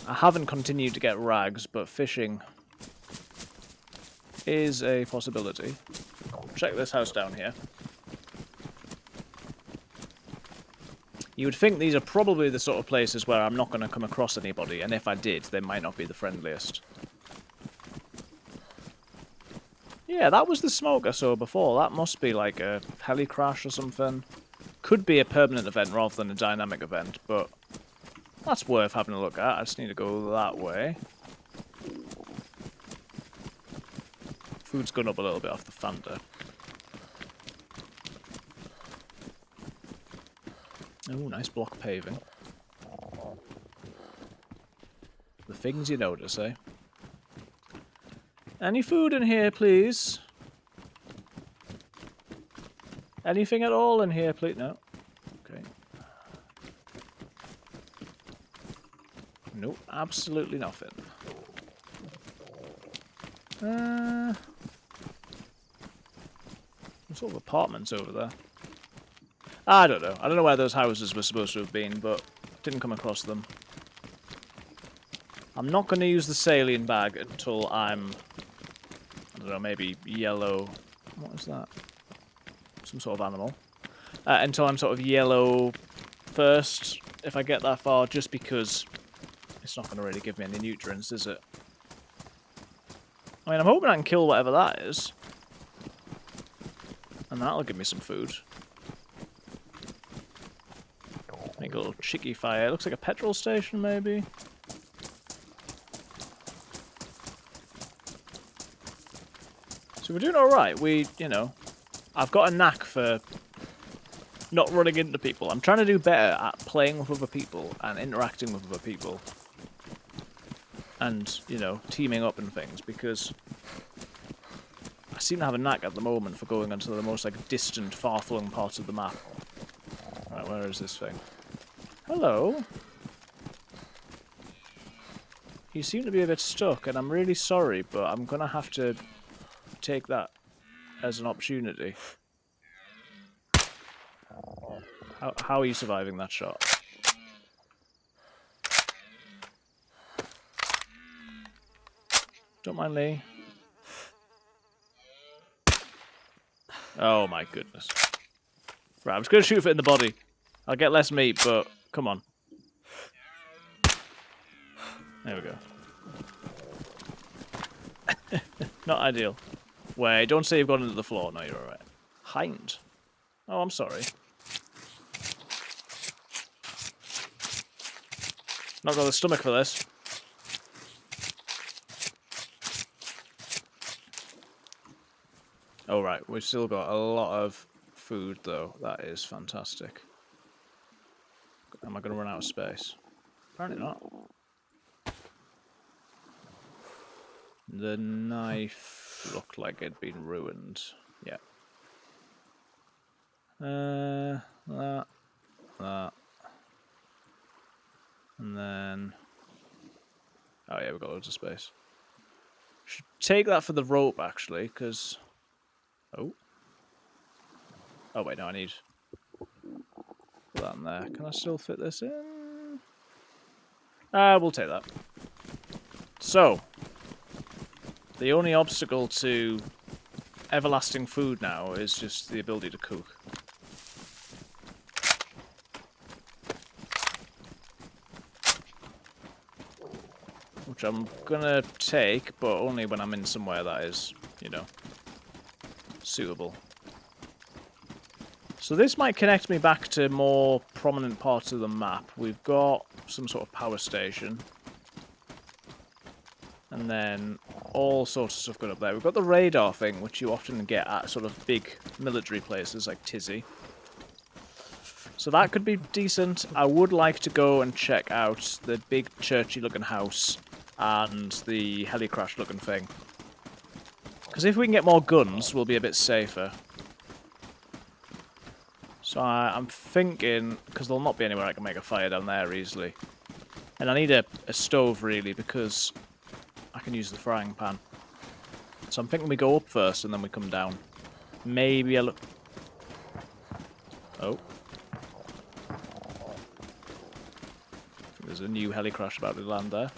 I haven't continued to get rags, but fishing is a possibility. Check this house down here. You would think these are probably the sort of places where I'm not going to come across anybody, and if I did, they might not be the friendliest. Yeah, that was the smoke I saw before. That must be like a heli crash or something. Could be a permanent event rather than a dynamic event, but that's worth having a look at. I just need to go that way. Food's gone up a little bit off the Fanta. Oh, nice block paving. The things you notice, eh? Any food in here, please? Anything at all in here, please? No. Okay. Nope, absolutely nothing. Some sort of apartments over there. I don't know. I don't know where those houses were supposed to have been, but didn't come across them. I'm not going to use the saline bag until I'm, I don't know, maybe yellow. What is that? Some sort of animal. Until I'm sort of yellow first, if I get that far, just because it's not going to really give me any nutrients, is it? I mean, I'm hoping I can kill whatever that is. And that'll give me some food. Make a little chicky fire. It looks like a petrol station, maybe. So we're doing alright. You know, I've got a knack for not running into people. I'm trying to do better at playing with other people and interacting with other people. And, you know, teaming up and things, because I seem to have a knack at the moment for going onto the most, like, distant, far-flung parts of the map. Right, where is this thing? Hello? You seem to be a bit stuck, and I'm really sorry, but I'm gonna have to take that as an opportunity. How are you surviving that shot? Don't mind me. Oh my goodness. Right, I'm just gonna shoot it in the body. I'll get less meat, but come on. There we go. Not ideal. Wait, don't say you've gone into the floor. No, you're alright. Hind. Oh, I'm sorry. Not got the stomach for this. Oh, right. We've still got a lot of food, though. That is fantastic. Am I going to run out of space? Apparently not. The knife looked like it'd been ruined. Yeah. That. And then... Oh yeah, we've got loads of space. Should take that for the rope, actually, because... Oh. Oh wait, no, I need... Put that in there. Can I still fit this in? We'll take that. So... The only obstacle to everlasting food now is just the ability to cook. Which I'm gonna take, but only when I'm in somewhere that is, you know, suitable. So this might connect me back to more prominent parts of the map. We've got some sort of power station. And then all sorts of stuff going up there. We've got the radar thing, which you often get at sort of big military places like Tizzy. So that could be decent. I would like to go and check out the big churchy looking house and the helicrash looking thing. Because if we can get more guns, we'll be a bit safer. So I'm thinking, because there'll not be anywhere I can make a fire down there easily. And I need a stove really, because I can use the frying pan. So I'm thinking we go up first and then we come down. Maybe I look... Oh. There's a new helicrash about to land there.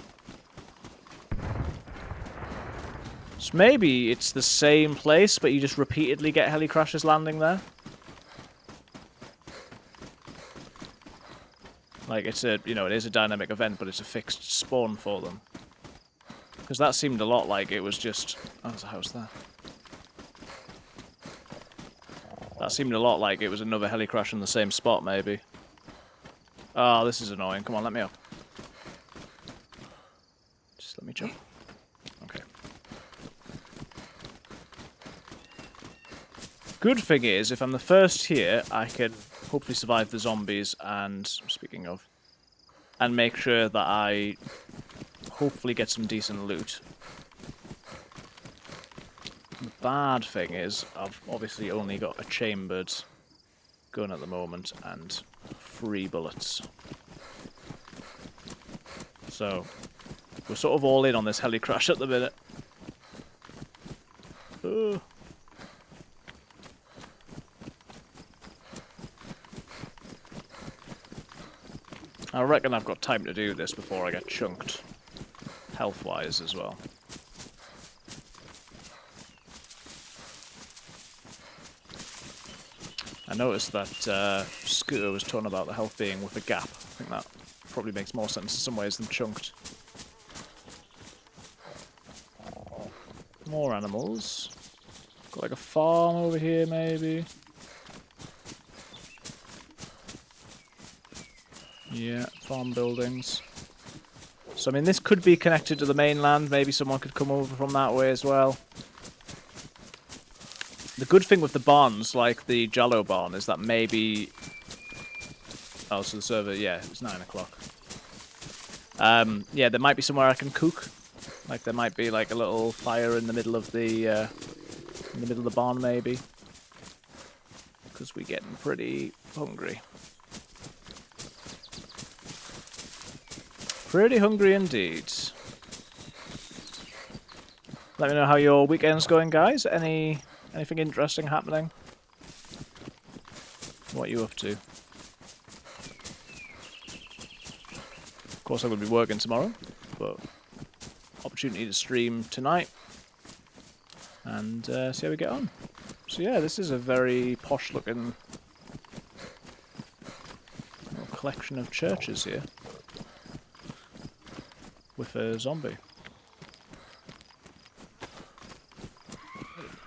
So maybe it's the same place, but you just repeatedly get helicrashes landing there. Like it's a, you know, it is a dynamic event, but it's a fixed spawn for them. Because that seemed a lot like it was just... Oh, there's a house there. That seemed a lot like it was another helicrash in the same spot, maybe. Oh, this is annoying. Come on, let me up. Just let me jump. Okay. Good thing is, if I'm the first here, I can hopefully survive the zombies and, speaking of, and make sure that I hopefully get some decent loot. The bad thing is, I've obviously only got a chambered gun at the moment and 3 bullets. So, we're sort of all in on this helicrash at the minute. Oh. I reckon I've got time to do this before I get chunked, health-wise as well. I noticed that Scooter was talking about the health being with a gap. I think that probably makes more sense in some ways than chunked. More animals. Got like a farm over here, maybe. Yeah, farm buildings. So, I mean, this could be connected to the mainland. Maybe someone could come over from that way as well. The good thing with the barns, like the Jallow barn, is that maybe... Oh, so the server, yeah, it's 9 o'clock. Yeah, there might be somewhere I can cook. Like, there might be, like, a little fire in the middle of the barn, maybe. Because we're getting pretty hungry. Pretty hungry indeed. Let me know how your weekend's going, guys. Anything interesting happening? What are you up to? Of course, I'm going to be working tomorrow, but opportunity to stream tonight and see how we get on. So yeah, this is a very posh-looking little collection of churches here with a zombie.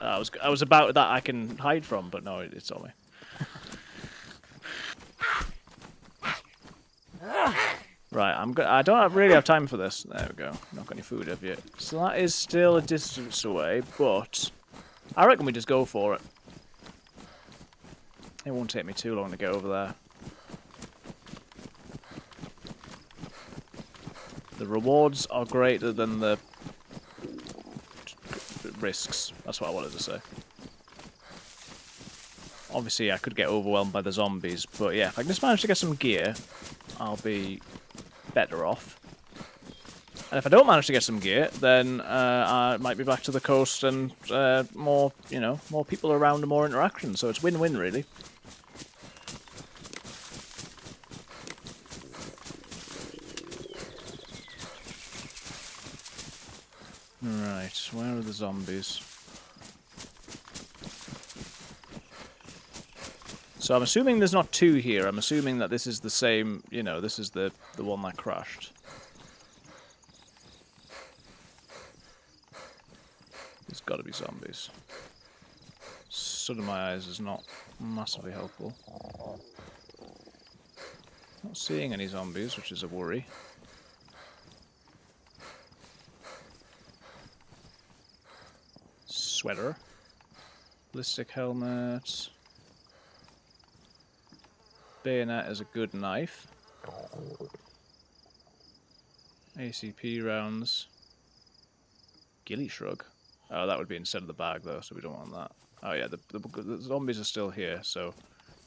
I was about that I can hide from, but no, it's on me. Right, I don't really have time for this. There we go. Not got any food have yet. So that is still a distance away, but I reckon we just go for it. It won't take me too long to get over there. The rewards are greater than the risks. That's what I wanted to say. Obviously, I could get overwhelmed by the zombies, but yeah, if I can just manage to get some gear, I'll be better off. And if I don't manage to get some gear, then I might be back to the coast and more, you know, more people around and more interaction. So it's win-win, really. Right, where are the zombies? So I'm assuming there's not two here. I'm assuming that this is the same, you know, this is the one that crashed. There's got to be zombies. Sun in my eyes is not massively helpful. Not seeing any zombies, which is a worry. Sweater. Ballistic helmet. Bayonet is a good knife. ACP rounds. Ghillie shrug. Oh, that would be instead of the bag, though, so we don't want that. Oh, yeah, the zombies are still here, so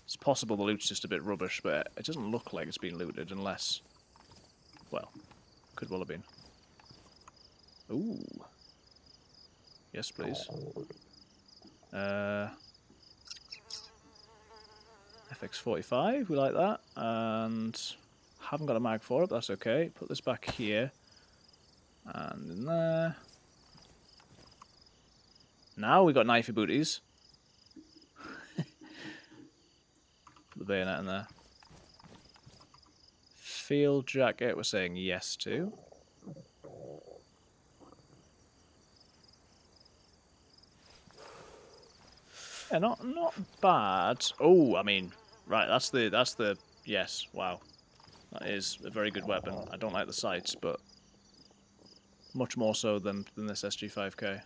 it's possible the loot's just a bit rubbish, but it doesn't look like it's been looted unless... Well, could well have been. Ooh. Yes, please. FX45, we like that. And haven't got a mag for it, that's okay. Put this back here. And in there. Now we got knifey booties. Put the bayonet in there. Field jacket, we're saying yes to. Yeah, not bad. Oh, I mean, right, that's the yes, wow. That is a very good weapon. I don't like the sights, but much more so than this SG5K.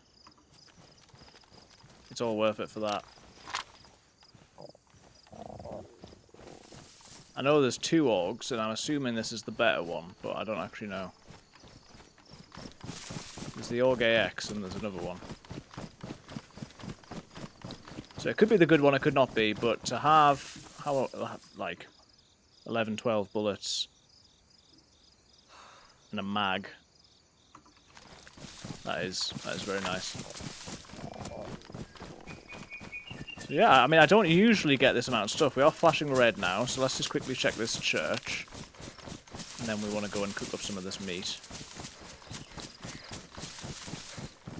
It's all worth it for that. I know there's two orgs, and I'm assuming this is the better one, but I don't actually know. There's the Org AX, and there's another one. So it could be the good one, it could not be, but to have, like, 11, 12 bullets and a mag, that is very nice. So yeah, I mean, I don't usually get this amount of stuff. We are flashing red now, so let's just quickly check this church. And then we want to go and cook up some of this meat.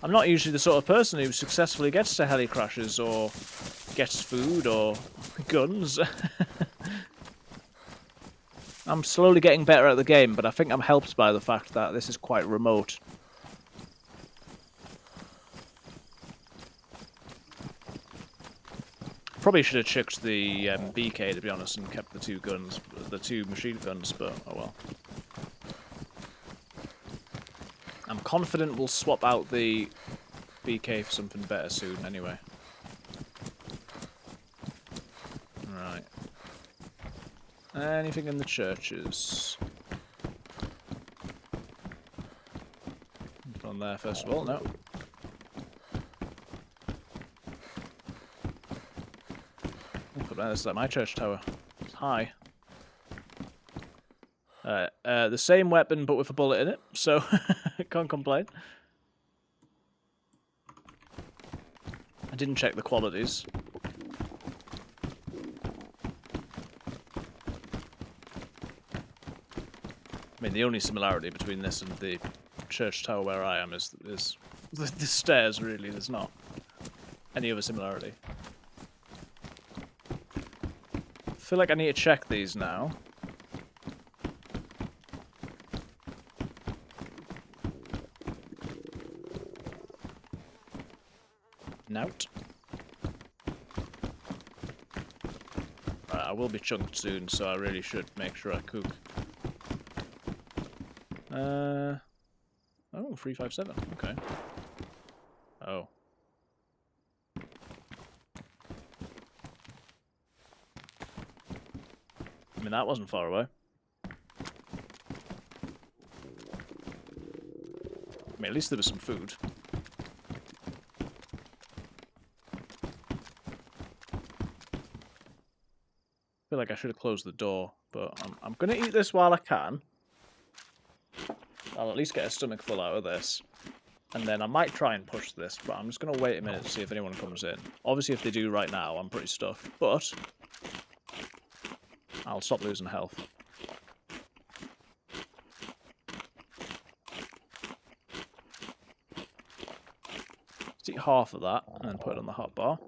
I'm not usually the sort of person who successfully gets to heli crashes or gets food or guns. I'm slowly getting better at the game, but I think I'm helped by the fact that this is quite remote. probably should have chucked the BK, to be honest, and kept the two guns, the two machine guns, but oh well. I'm confident we'll swap out the BK for something better soon, anyway. Right. Anything in the churches? From there, first of all, no. This is like my church tower. It's high. The same weapon, but with a bullet in it, so can't complain. I didn't check the qualities. I mean, the only similarity between this and the church tower where I am is the stairs, really. There's not any other similarity. I feel like I need to check these now. Nout. Right, I will be chunked soon, so I really should make sure I cook. Oh, 357. Okay. Oh. I mean, that wasn't far away. I mean, at least there was some food. I feel like I should have closed the door, but I'm going to eat this while I can. I'll at least get a stomach full out of this. And then I might try and push this, but I'm just going to wait a minute to see if anyone comes in. Obviously, if they do right now, I'm pretty stuffed, but I'll stop losing health. Let's eat half of that, and then put it on the hotbar.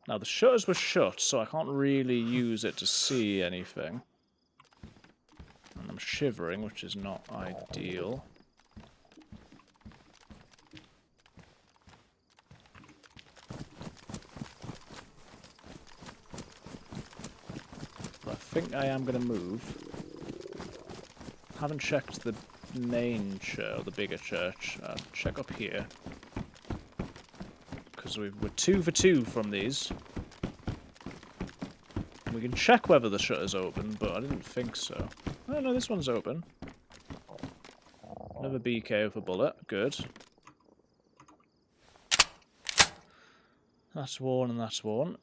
Now, the shutters were shut, so I can't really use it to see anything. And I'm shivering, which is not ideal. But I think I am going to move. Haven't checked the main church, the bigger church. I'll check up here. Because we're 2 for 2 from these. We can check whether the shutter's open, but I didn't think so. Oh no, this one's open. Another BK with a bullet. Good. That's one and that's one.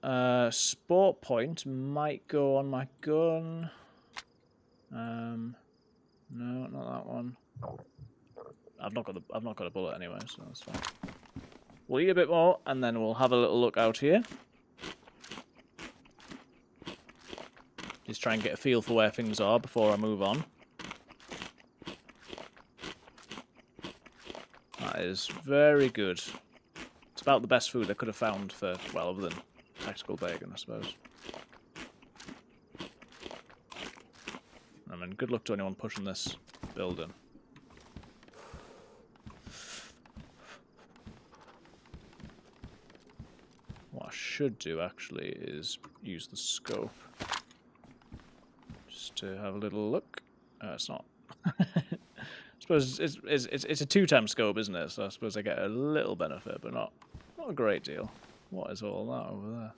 Sport point might go on my gun. No, not that one. I've not got a bullet anyway, so that's fine. We'll eat a bit more, and then we'll have a little look out here. Just try and get a feel for where things are before I move on. That is very good. It's about the best food I could have found for, well, other than tactical bacon, I suppose. I mean, good luck to anyone pushing this building. What I should do, actually, is use the scope. Just to have a little look. It's not. I suppose it's a 2-time scope, isn't it? So I suppose I get a little benefit, but not a great deal. What is all that over there?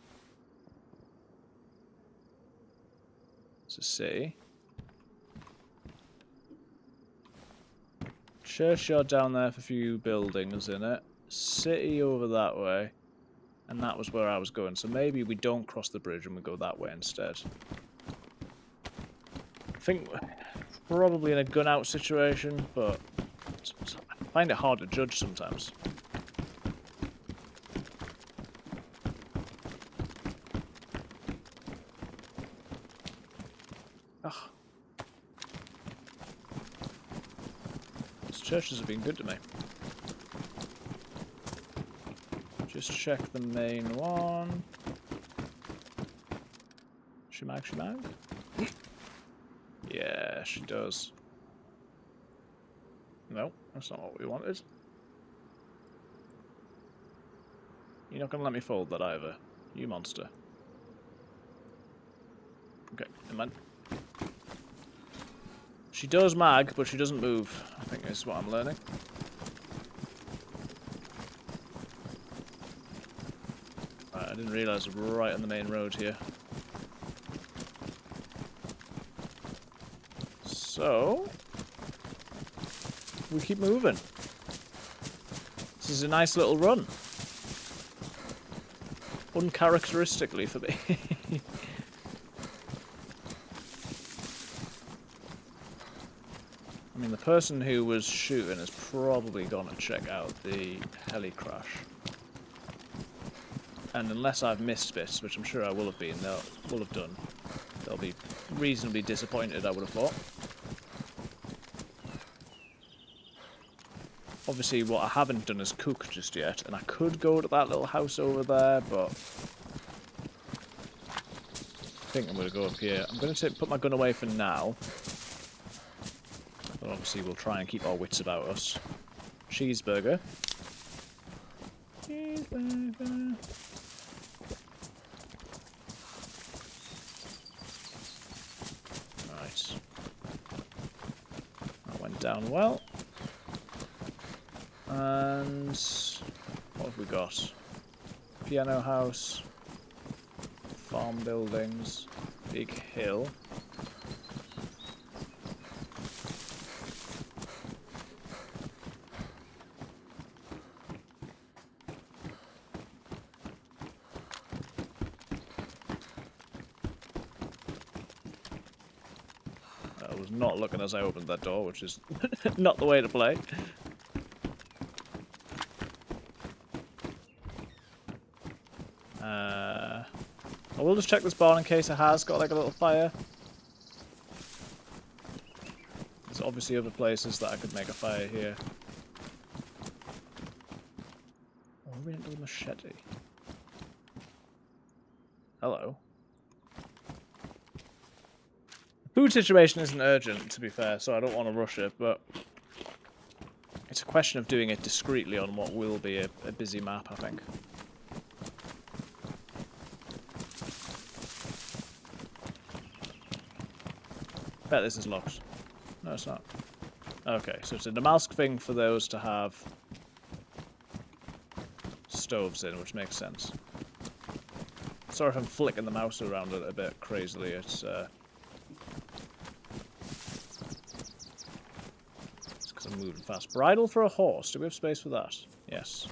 It's a city. Churchyard down there for a few buildings in it. City over that way. And that was where I was going. So maybe we don't cross the bridge and we go that way instead. I think probably in a gun out situation, but I find it hard to judge sometimes. Ugh. These churches have been good to me. Just check the main one. Shemag, shemag. Yeah, she does. No, that's not what we wanted. You're not gonna let me fold that either. You monster. Okay, never mind. She does mag, but she doesn't move, I think is what I'm learning. Right, I didn't realise we're right on the main road here. So... we keep moving. This is a nice little run. Uncharacteristically for me. I mean, the person who was shooting has probably gone to check out the heli crash. And unless I've missed bits, which I'm sure I will have been, will have done. They'll be reasonably disappointed, I would have thought. Obviously, what I haven't done is cook just yet, and I could go to that little house over there, but I think I'm going to go up here. I'm going to put my gun away for now. But obviously, we'll try and keep our wits about us. Cheeseburger. Cheeseburger. Right. That went down well. And what have we got? Piano house, farm buildings, big hill. I was not looking as I opened that door, which is not the way to play. I will just check this barn in case it has got like a little fire. There's obviously other places that I could make a fire here. Oh, we didn't do a machete. Hello. The food situation isn't urgent, to be fair, so I don't want to rush it, but it's a question of doing it discreetly on what will be a busy map, I think. Bet this is locked. No, it's not. Okay, so it's a Damascus thing for those to have stoves in, which makes sense. Sorry if I'm flicking the mouse around it a bit crazily. It's because I'm moving fast. Bridle for a horse. Do we have space for that? Yes.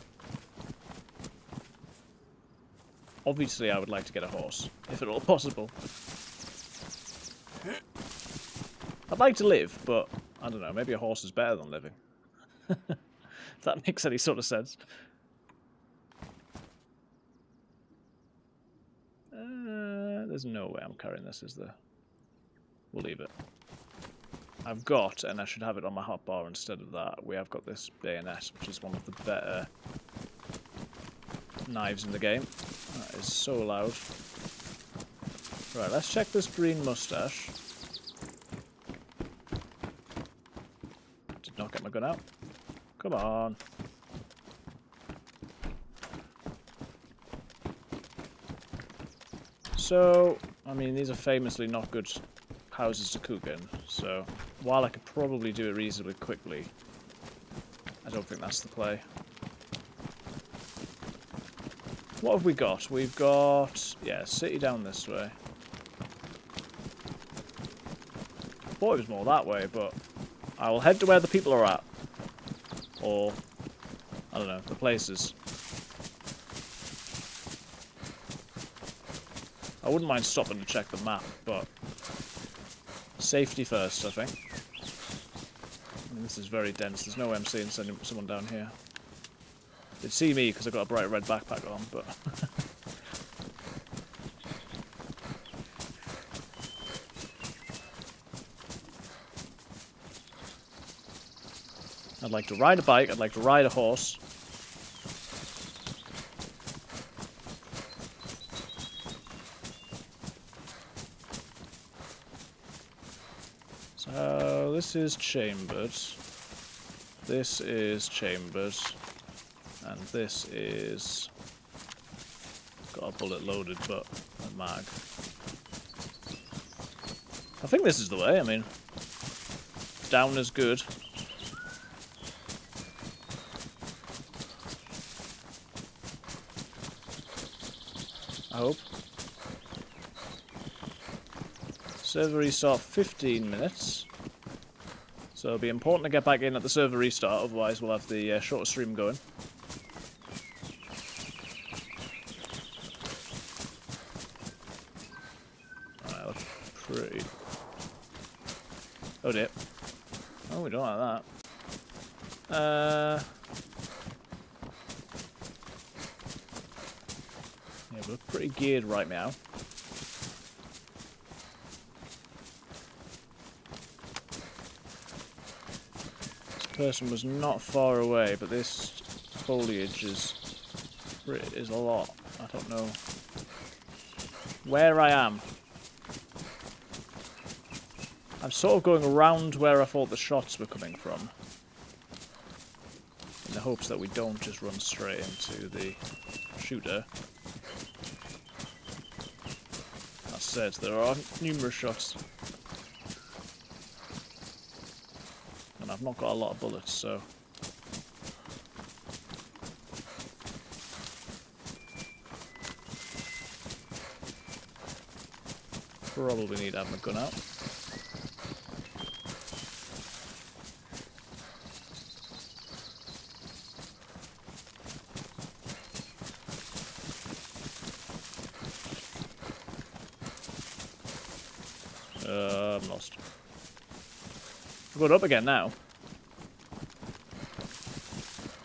Obviously, I would like to get a horse, if at all possible. I'd like to live, but I don't know, maybe a horse is better than living. If that makes any sort of sense. There's no way I'm carrying this, is there? We'll leave it. I've got, and I should have it on my hotbar instead of that, we have got this bayonet, which is one of the better knives in the game. That is so loud. Right, let's check this green mustache. Did not get my gun out. Come on. So, I mean, these are famously not good houses to cook in, so while I could probably do it reasonably quickly, I don't think that's the play. What have we got? We've got, yeah, city down this way. Thought it was more that way, but I will head to where the people are at. Or, I don't know, the places. I wouldn't mind stopping to check the map, but safety first, I think. I mean, this is very dense. There's no way I'm seeing someone down here. They'd see me because I've got a bright red backpack on, but... I'd like to ride a bike, I'd like to ride a horse. So, this is chambered. This is chambered. And this is Got a bullet loaded, but a mag. I think this is the way. I mean, down is good. I hope. Server restart 15 minutes. So it'll be important to get back in at the server restart, otherwise we'll have the shorter stream going. Alright, look pretty. Oh dear. Oh, we don't like that. Yeah, we're pretty geared right now. Person was not far away, but this foliage is a lot. I don't know where I am. I'm sort of going around where I thought the shots were coming from, in the hopes that we don't just run straight into the shooter. That said, there are numerous shots. And I've not got a lot of bullets, so... probably need to have my gun out. I'm lost. I've got up again now.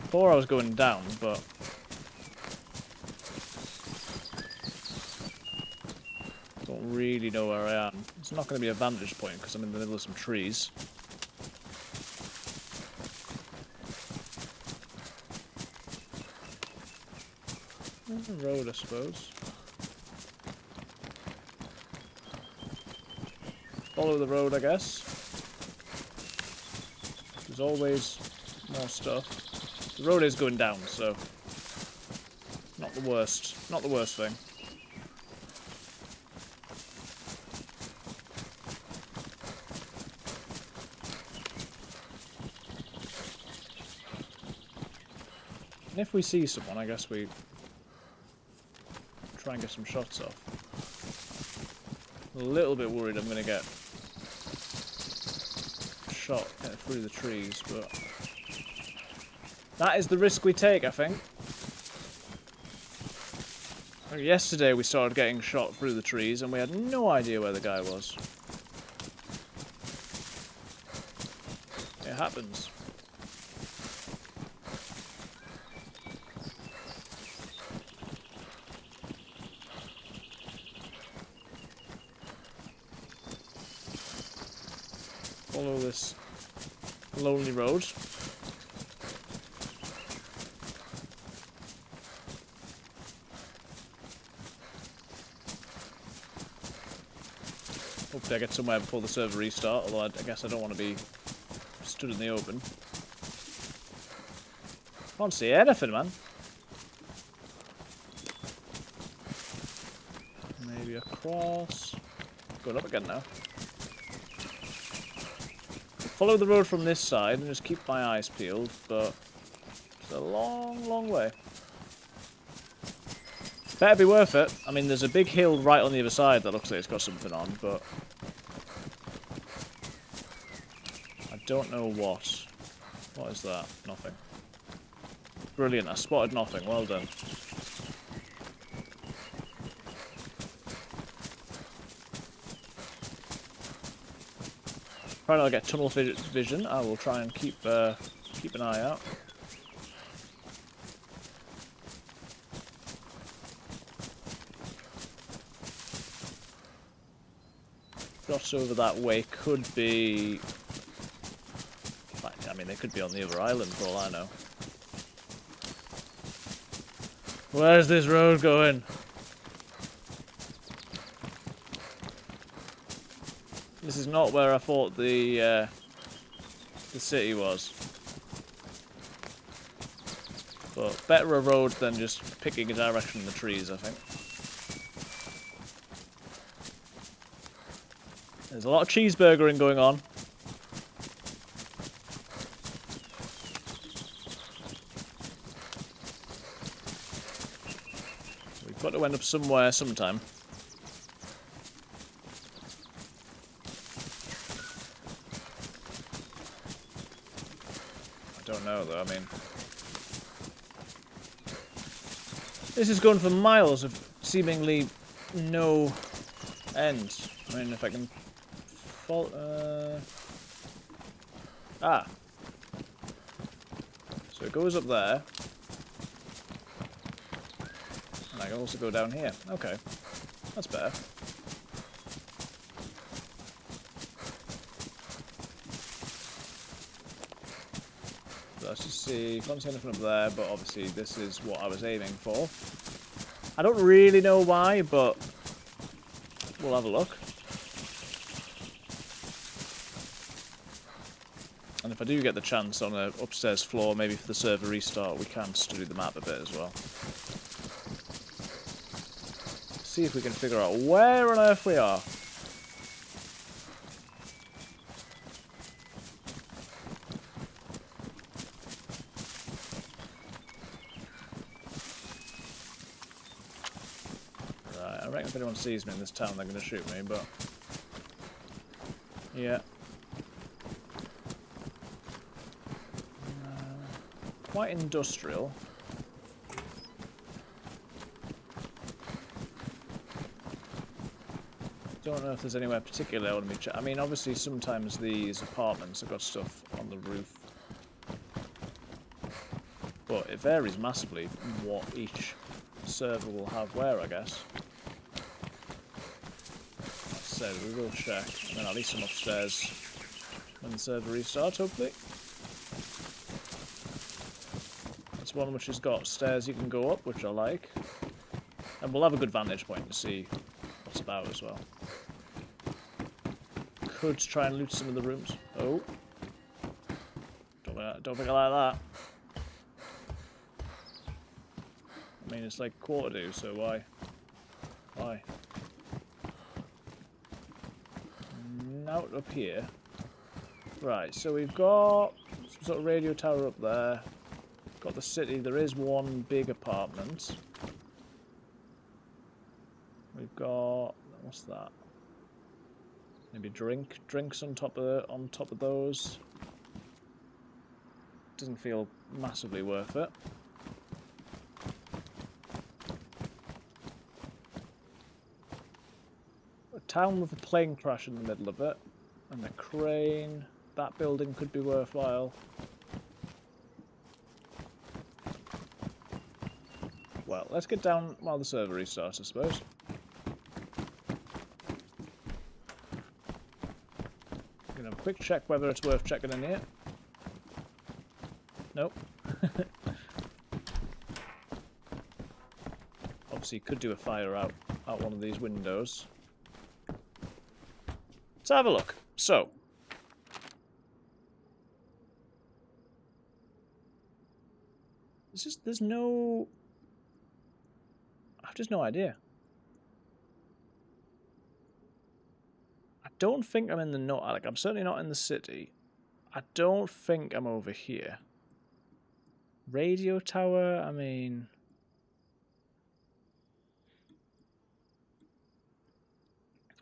Before I was going down, but... don't really know where I am. It's not going to be a vantage point because I'm in the middle of some trees. There's a road, I suppose. Follow the road, I guess. There's always more stuff. The road is going down, so not the worst. Not the worst thing. And if we see someone, I guess we try and get some shots off. A little bit worried I'm going to get shot through the trees, but that is the risk we take, I think. Yesterday we started getting shot through the trees and we had no idea where the guy was. It happens. Follow this lonely road. Hopefully I get somewhere before the server restart, although I guess I don't want to be stood in the open. Can't see anything, man. Maybe across. Going up again now. Follow the road from this side and just keep my eyes peeled, but it's a long, long way. Better be worth it. I mean, there's a big hill right on the other side that looks like it's got something on, but I don't know what. What is that? Nothing. Brilliant, I spotted nothing. Well done. Try not to get tunnel vision. I will try and keep an eye out. Shots over that way could be... I mean, they could be on the other island for all I know. Where's this road going? This is not where I thought the city was. But better a road than just picking a direction in the trees, I think. There's a lot of cheeseburgering going on. We've got to end up somewhere sometime. I don't know though, I mean... This is going for miles of seemingly no end. I mean, if I can... Ah. So it goes up there. And I can also go down here. Okay. That's better. So let's just see. Can't see anything up there, but obviously this is what I was aiming for. I don't really know why, but we'll have a look. And if I do get the chance on an upstairs floor, maybe for the server restart, we can study the map a bit as well. See if we can figure out where on earth we are. Right, I reckon if anyone sees me in this town, they're going to shoot me, but... Yeah. Quite industrial. Don't know if there's anywhere particular I want to be I mean, obviously sometimes these apartments have got stuff on the roof. But it varies massively what each server will have where, I guess. So we will check, and then at least I'm upstairs when the server restarts, hopefully. It's one which has got stairs you can go up, which I like. And we'll have a good vantage point to see what's about as well. Could try and loot some of the rooms. Oh. Don't think I like that. I mean, it's like quarter to, so why? Why? Out up here. Right, so we've got some sort of radio tower up there. Got the city. There is one big apartment. We've got... what's that? Maybe drinks on top of those. Doesn't feel massively worth it. A town with a plane crash in the middle of it, and a crane. That building could be worthwhile. Well, let's get down while the server restarts, I suppose. Gonna have a quick check whether it's worth checking in here. Nope. Obviously, you could do a fire out one of these windows. Let's have a look. So, there's no... I've just no idea. I don't think I'm in the north. Like, I'm certainly not in the city. I don't think I'm over here. Radio tower, I mean...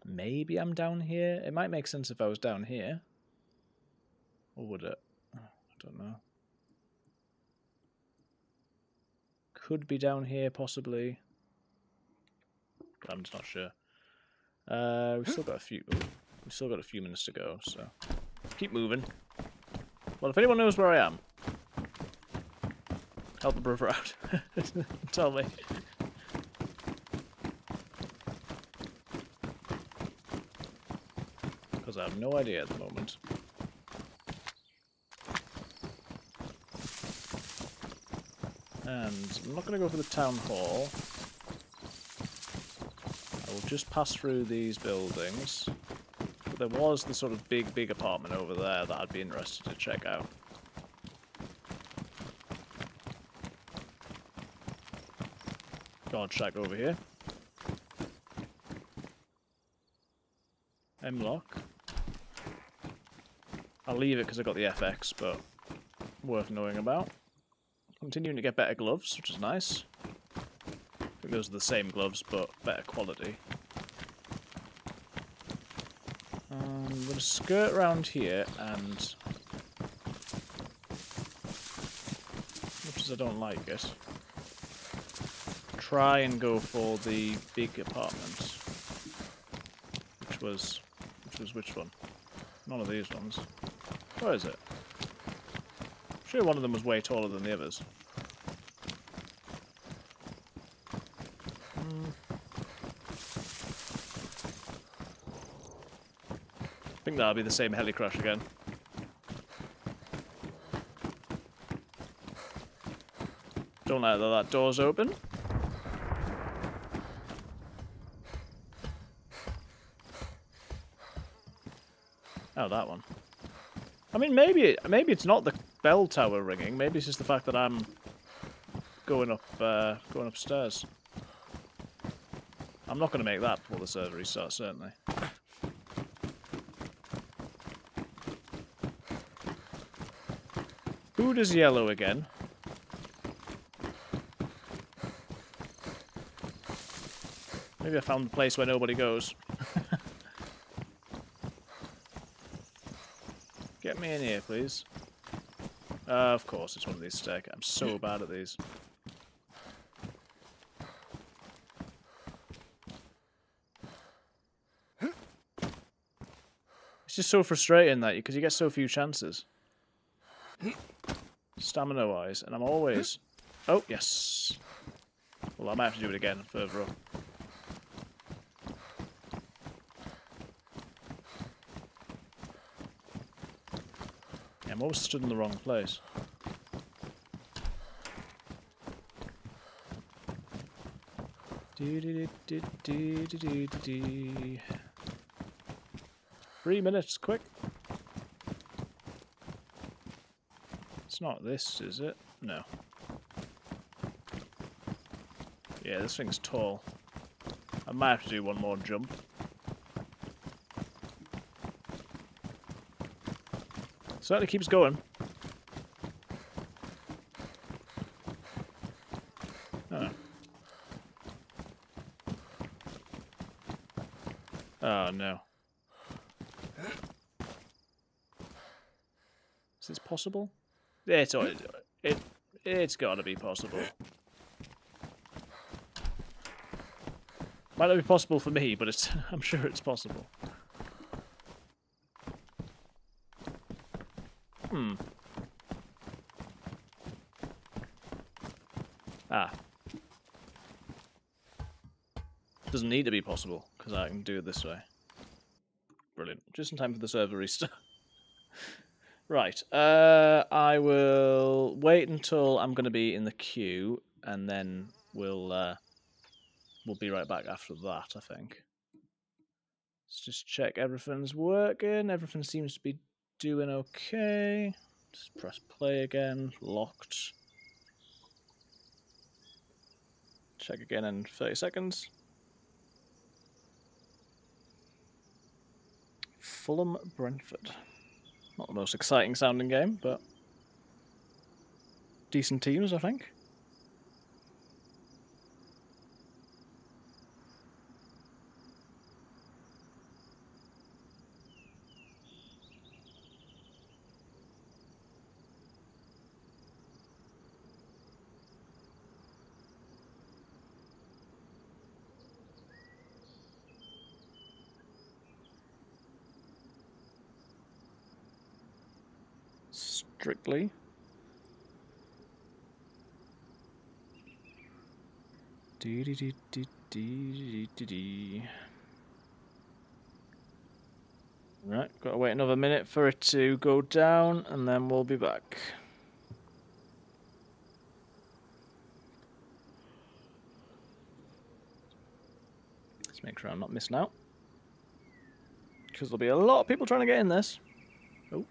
maybe I'm down here. It might make sense if I was down here. Or would it? I don't know. Could be down here, possibly. I'm just not sure. We've still got a few minutes to go, so keep moving. Well, if anyone knows where I am, help the brother out. Tell me. Because I have no idea at the moment. And I'm not going to go for the town hall. I will just pass through these buildings. But there was the sort of big apartment over there that I'd be interested to check out. Guard shack over here. M-lock. I'll leave it because I got the FX, but worth knowing about. Continuing to get better gloves, which is nice. I think those are the same gloves, but better quality. I'm going to skirt around here, and much as I don't like it, try and go for the big apartment. Which was which one? None of these ones. Where is it? I'm sure one of them was way taller than the others. I think that'll be the same heli crash again. Don't like that door's open. Oh, that one. I mean, maybe it's not the bell tower ringing. Maybe it's just the fact that I'm going upstairs. I'm not going to make that before the server restarts, certainly. Who does yellow again? Maybe I found the place where nobody goes. Get me in here, please. Of course, it's one of these staircases. I'm so bad at these. It's just so frustrating that because you get so few chances. Stamina-wise, and I'm always... Oh, yes. Well, I might have to do it again further up. Yeah, I'm always stood in the wrong place. Dee 3 minutes, quick. It's not this, is it? No. Yeah, this thing's tall. I might have to do one more jump. Certainly keeps going. Oh. Oh no. Is this possible? It's got to be possible. Might not be possible for me, but it's I'm sure it's possible. Ah. Doesn't need to be possible, because I can do it this way. Brilliant. Just in time for the server restart. Right. I will wait until I'm going to be in the queue, and then we'll be right back after that, I think. Let's just check everything's working. Everything seems to be doing okay. Just press play again. Locked. Check again in 30 seconds. Fulham Brentford. Not the most exciting sounding game, but decent teams, I think. Strictly. Right, gotta wait another minute for it to go down, and then we'll be back. Let's make sure I'm not missing out. Because there'll be a lot of people trying to get in this. Oh.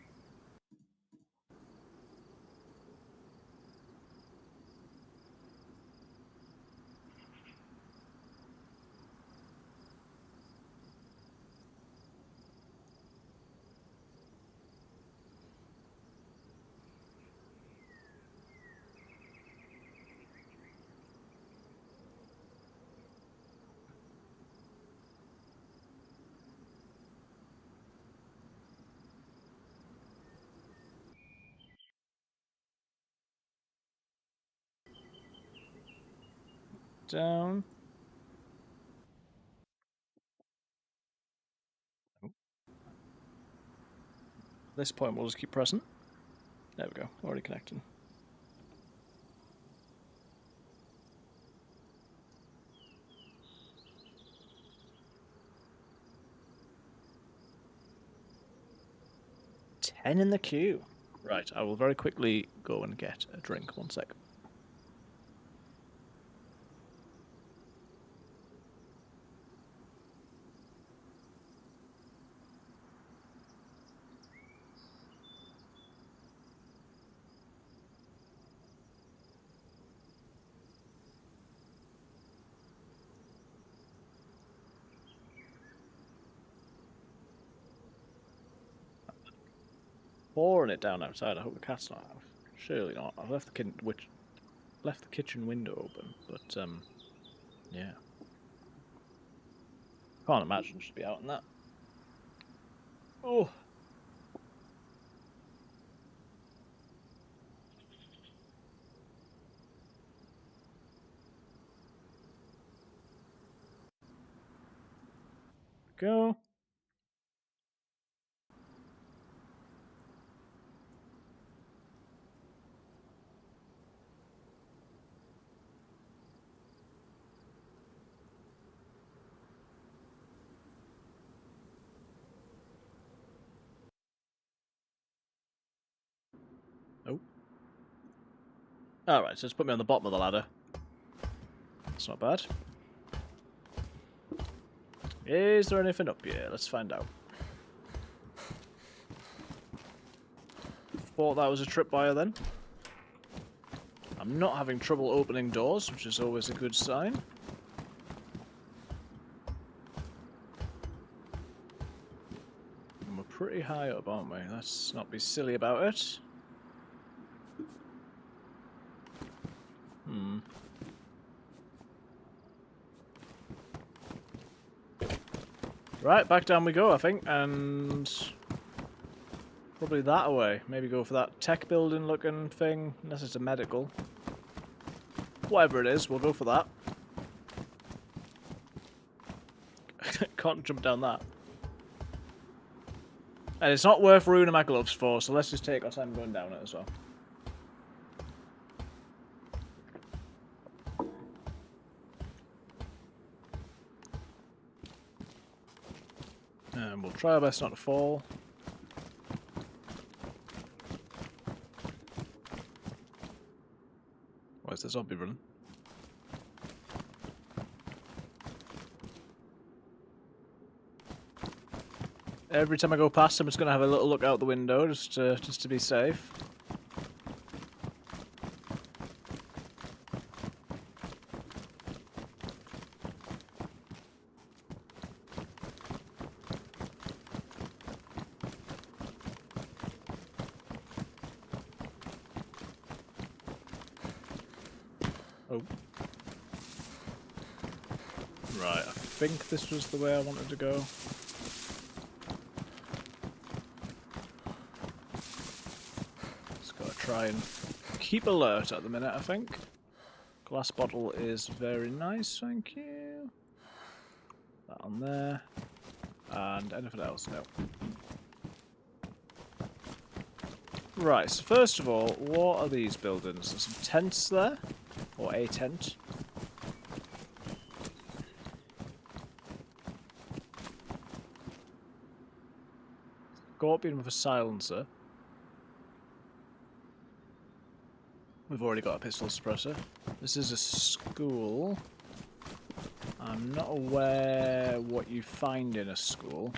down. At this point, we'll just keep pressing. There we go. Already connecting. Ten in the queue. Right, I will very quickly go and get a drink. 1 sec. Pouring it down outside. I hope the cat's not out. Surely not. I've left the kitchen window open, but yeah. Can't imagine she'd be out in that. Oh. Go. Oh. Alright, so it's put me on the bottom of the ladder. That's not bad. Is there anything up here? Let's find out. Thought that was a tripwire then. I'm not having trouble opening doors, which is always a good sign. And we're pretty high up, aren't we? Let's not be silly about it. Right, back down we go, I think, and probably that away. Maybe go for that tech building looking thing, unless it's a medical. Whatever it is, we'll go for that. Can't jump down that. And it's not worth ruining my gloves for, so let's just take our time going down it as well. And we'll try our best not to fall. Where's the zombie running? Every time I go past, I'm just going to have a little look out the window just to be safe. Oh. Right, I think this was the way I wanted to go. Just gotta try and keep alert at the minute, I think. Glass bottle is very nice, thank you. That on there. And anything else? No. Right, so first of all, what are these buildings? There's some tents there. Or a tent. Scorpion with a silencer. We've already got a pistol suppressor. This is a school. I'm not aware what you find in a school.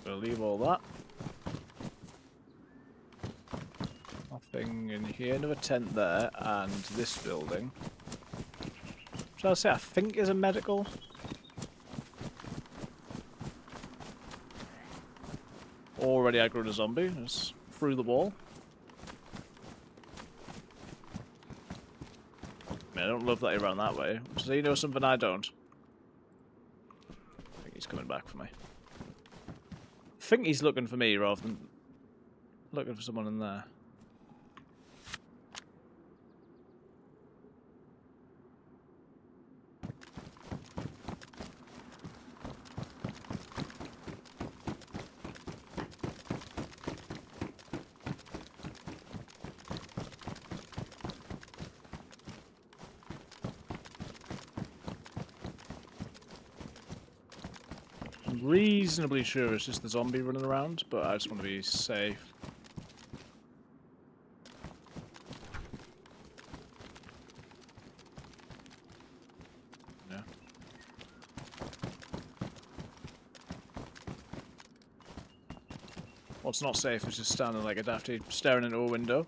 Gonna leave all that. Nothing in here. Another tent there, and this building. Shall I say I think is a medical? Already aggroed a zombie. Just through the wall. I don't love that he ran that way. So you know something I don't. I think he's coming back for me. I think he's looking for me rather than looking for someone in there. I'm reasonably sure it's just the zombie running around, but I just want to be safe. Yeah. What's not safe is just standing like a dafty staring into a window.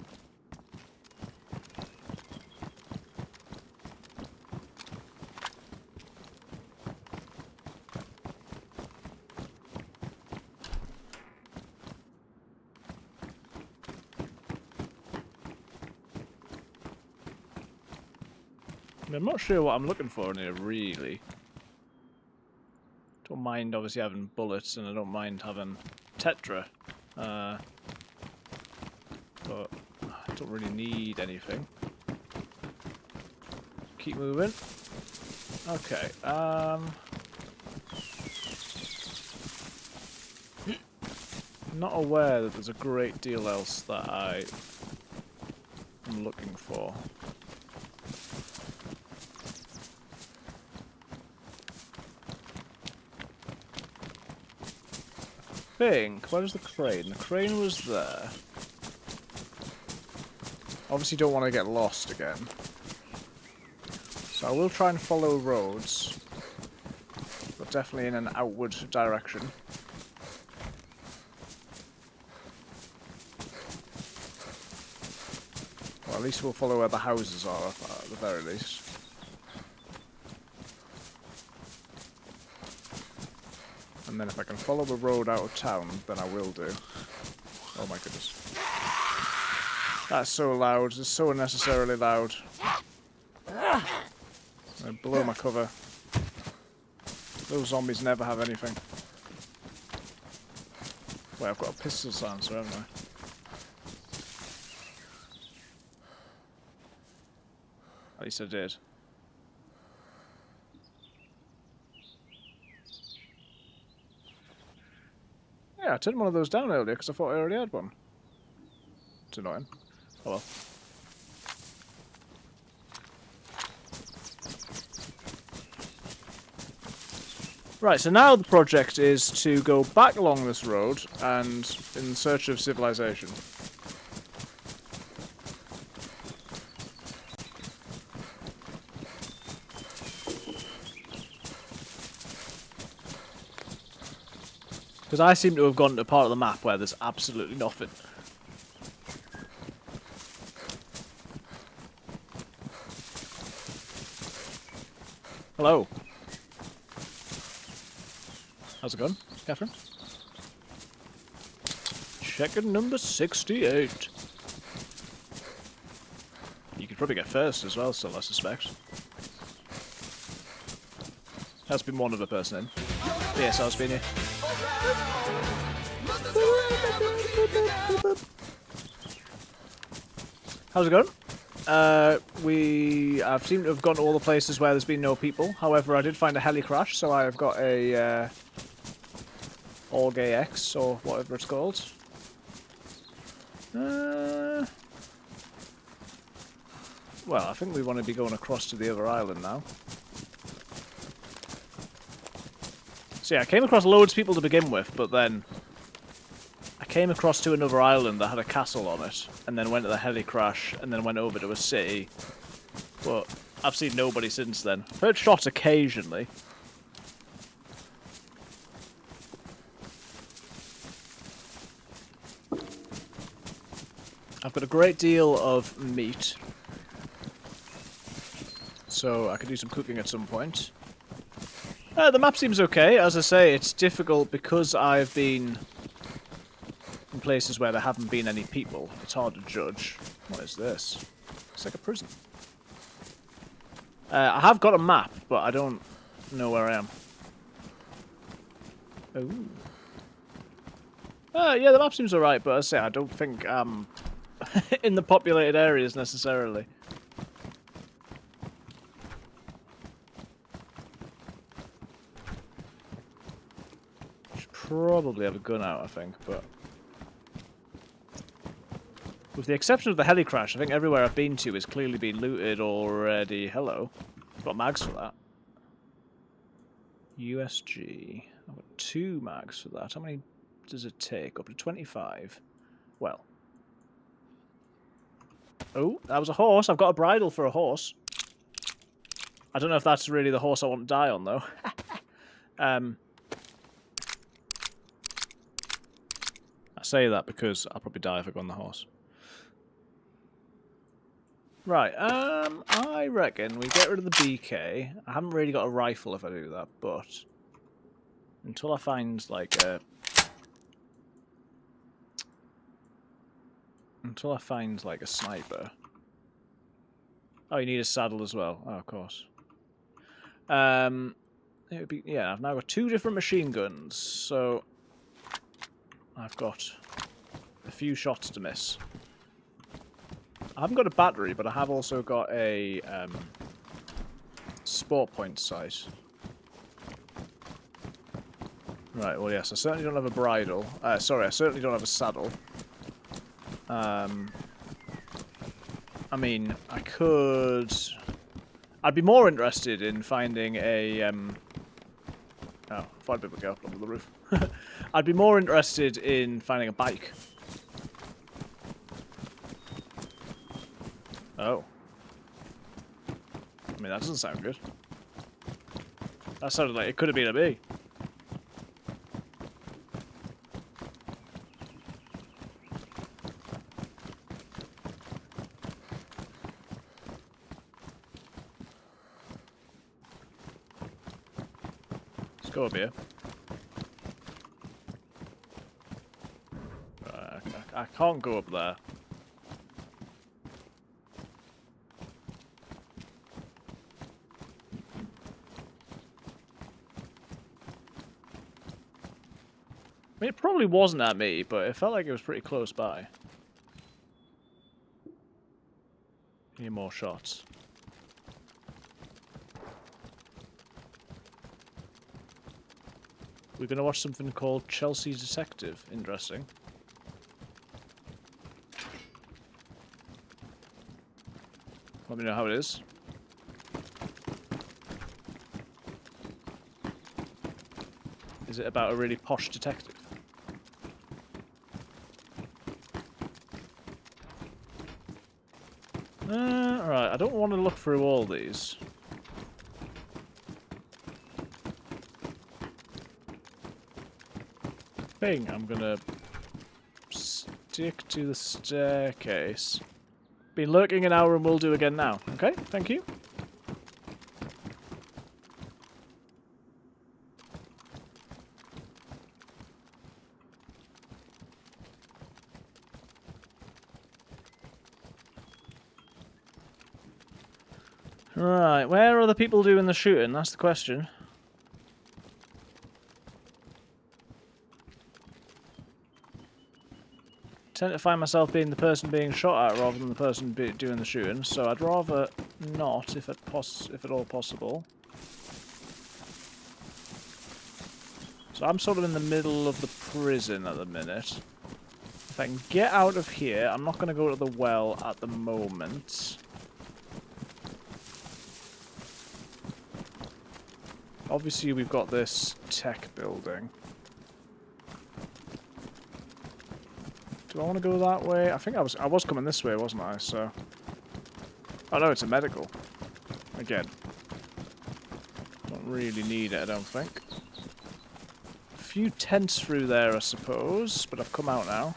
I'm not sure what I'm looking for in here, really. Don't mind, obviously, having bullets, and I don't mind having Tetra. But I don't really need anything. Keep moving. Okay, not aware that there's a great deal else that I am looking for. Where's the crane? The crane was there. Obviously don't want to get lost again. So I will try and follow roads. But definitely in an outward direction. Or at least we'll follow where the houses are, at the very least. And then if I can follow the road out of town, then I will do. Oh my goodness. That's so loud. It's so unnecessarily loud. I blow my cover. Those zombies never have anything. Wait, I've got a pistol silencer, haven't I? At least I did. Yeah, I turned one of those down earlier because I thought I already had one. It's annoying. Oh well. Right, so now the project is to go back along this road and in search of civilization. Because I seem to have gone to a part of the map where there's absolutely nothing. Hello. How's it going, Catherine? Checking number 68. You could probably get first as well, still, I suspect. Has been one other person in. DSL's been here. How's it going? I've seemed to have gone to all the places where there's been no people. However, I did find a heli crash, so I've got a All Gay X or whatever it's called. Well, I think we want to be going across to the other island now. So yeah, I came across loads of people to begin with, but then I came across to another island that had a castle on it, and then went to the heli crash, and then went over to a city. But I've seen nobody since then. I've heard shots occasionally. I've got a great deal of meat, so I could do some cooking at some point. The map seems okay. As I say, it's difficult because I've been in places where there haven't been any people. It's hard to judge. What is this? It's like a prison. I have got a map, but I don't know where I am. Oh. Yeah, the map seems alright, but as I say, I don't think I'm in the populated areas necessarily. Should probably have a gun out, I think, but with the exception of the heli crash, I think everywhere I've been to has clearly been looted already. Hello. I've got mags for that. USG. I've got 2 mags for that. How many does it take? Up to 25. Well. Oh, that was a horse. I've got a bridle for a horse. I don't know if that's really the horse I want to die on, though. I say that because I'll probably die if I go on the horse. Right, I reckon we get rid of the BK. I haven't really got a rifle if I do that, but until I find like a sniper. Oh, you need a saddle as well. Oh, of course. It would be, yeah, I've now got 2 different machine guns, so I've got a few shots to miss. I haven't got a battery, but I have also got a sport point sight. Right, well, yes, I certainly don't have a bridle. Sorry, I certainly don't have a saddle. I mean, I could... I'd be more interested in finding a... Oh, I thought I'd be able to get up onto the roof. I'd be more interested in finding a bike. Oh. I mean, that doesn't sound good. That sounded like it could have been a bee. Let's go up here. I can't go up there. I mean, it probably wasn't at me, but it felt like it was pretty close by. Need more shots. We're going to watch something called Chelsea Detective. Interesting. Let me know how it is. Is it about a really posh detective? Alright, I don't want to look through all these. I'm gonna stick to the staircase. Been lurking an hour and will do again now. Okay, thank you. Right, where are the people doing the shooting? That's the question. I tend to find myself being the person being shot at rather than the person doing the shooting, so I'd rather not, if at all possible. So I'm sort of in the middle of the prison at the minute. If I can get out of here, I'm not going to go to the well at the moment. Obviously, we've got this tech building. Do I want to go that way? I think I was coming this way, wasn't I? So, oh no, it's a medical. Again, don't really need it, I don't think. A few tents through there, I suppose, but I've come out now.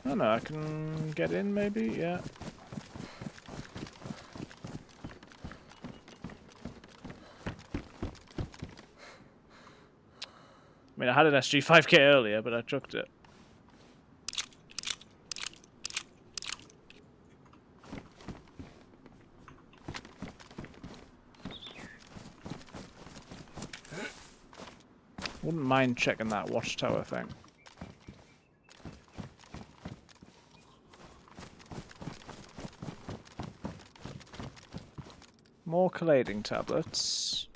Oh no, I can get in, maybe. Yeah. I mean, I had an SG5K earlier, but I chucked it. Wouldn't mind checking that watchtower thing. More collating tablets.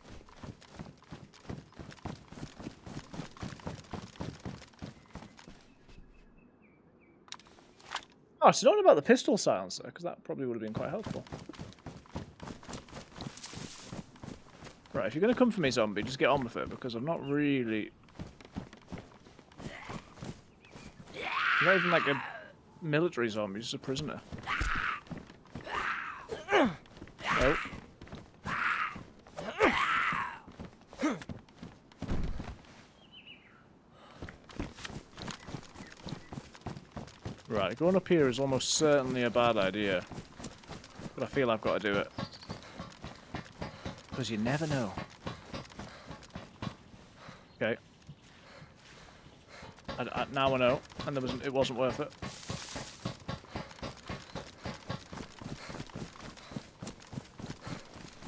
Oh, it's not about the pistol silencer, because that probably would have been quite helpful. Right, if you're gonna come for me, zombie, just get on with it, because I'm not really... I'm not even like a military zombie, just a prisoner. Oh. Right, going up here is almost certainly a bad idea. But I feel I've got to do it. Because you never know. Okay. Now I know, and it wasn't worth it.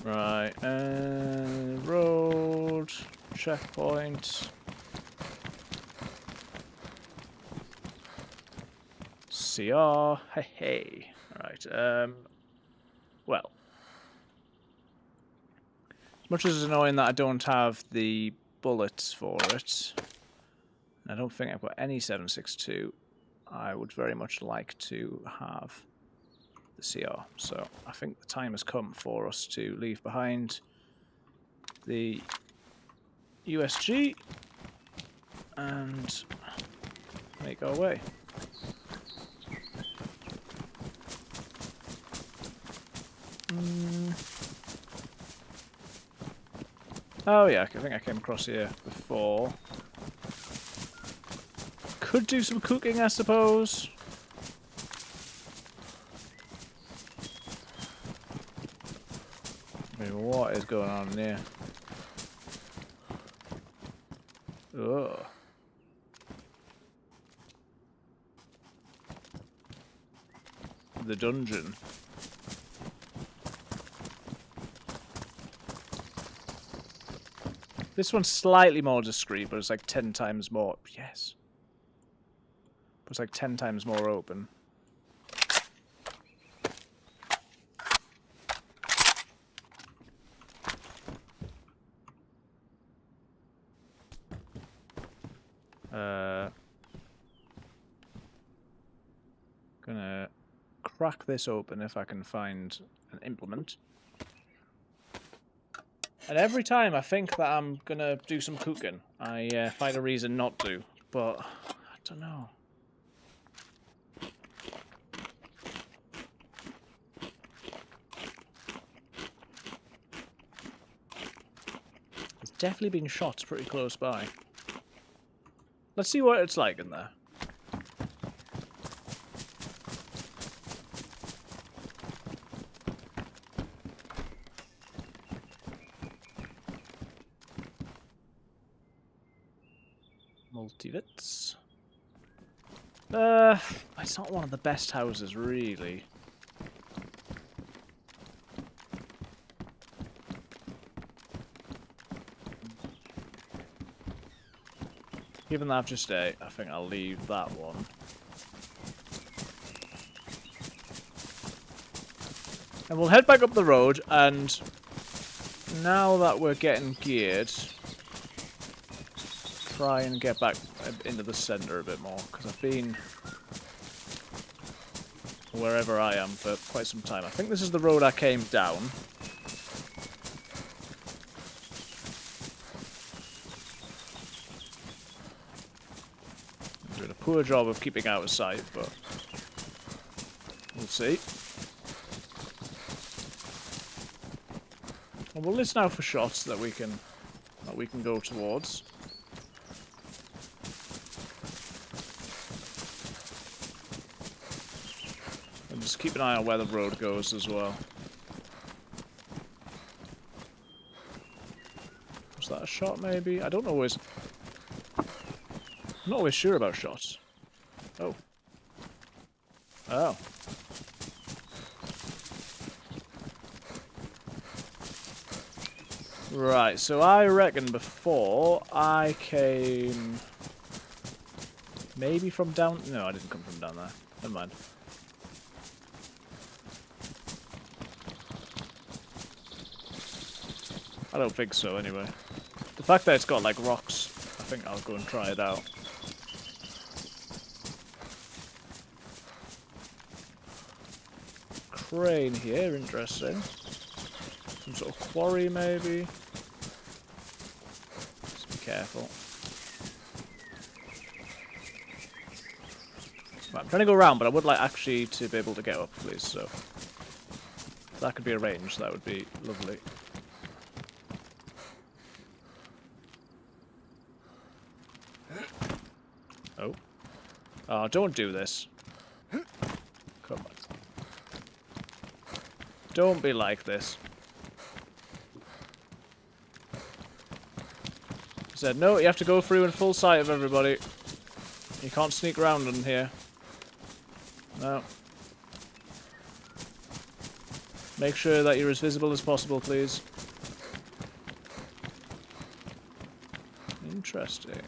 Right, road, checkpoint. CR, hey hey. Right, well. As much as it's annoying that I don't have the bullets for it, and I don't think I've got any 7.62, I would very much like to have the CR. So I think the time has come for us to leave behind the USG and make our way. Oh yeah, I think I came across here before. Could do some cooking, I suppose. I mean, what is going on in here? Ugh. The dungeon. This one's slightly more discreet, but it's like 10 times more. Yes. But it's like 10 times more open. Gonna crack this open if I can find an implement. And every time I think that I'm gonna do some cooking, I find a reason not to. But I don't know. There's definitely been shots pretty close by. Let's see what it's like in there. Multivits. It's not one of the best houses, really. Given that I've just ate, I think I'll leave that one. And we'll head back up the road, and now that we're getting geared, try and get back into the centre a bit more, because I've been wherever I am for quite some time. I think this is the road I came down. I'm doing a poor job of keeping out of sight, but we'll see. And we'll listen out for shots that we can go towards. And just keep an eye on where the road goes as well. Was that a shot maybe? I don't always... I'm not always sure about shots. Oh. Oh. Right, so I reckon before I came... Maybe from down... No, I didn't come from down there. Never mind. I don't think so, anyway. The fact that it's got, like, rocks, I think I'll go and try it out. Crane here, interesting. Some sort of quarry, maybe. careful. Right, I'm trying to go around, but I would like actually to be able to get up, please. So if that could be arranged, that would be lovely. Oh. Oh, don't do this. Come on. Don't be like this. I said, no, you have to go through in full sight of everybody. You can't sneak around in here. No. Make sure that you're as visible as possible, please. Interesting.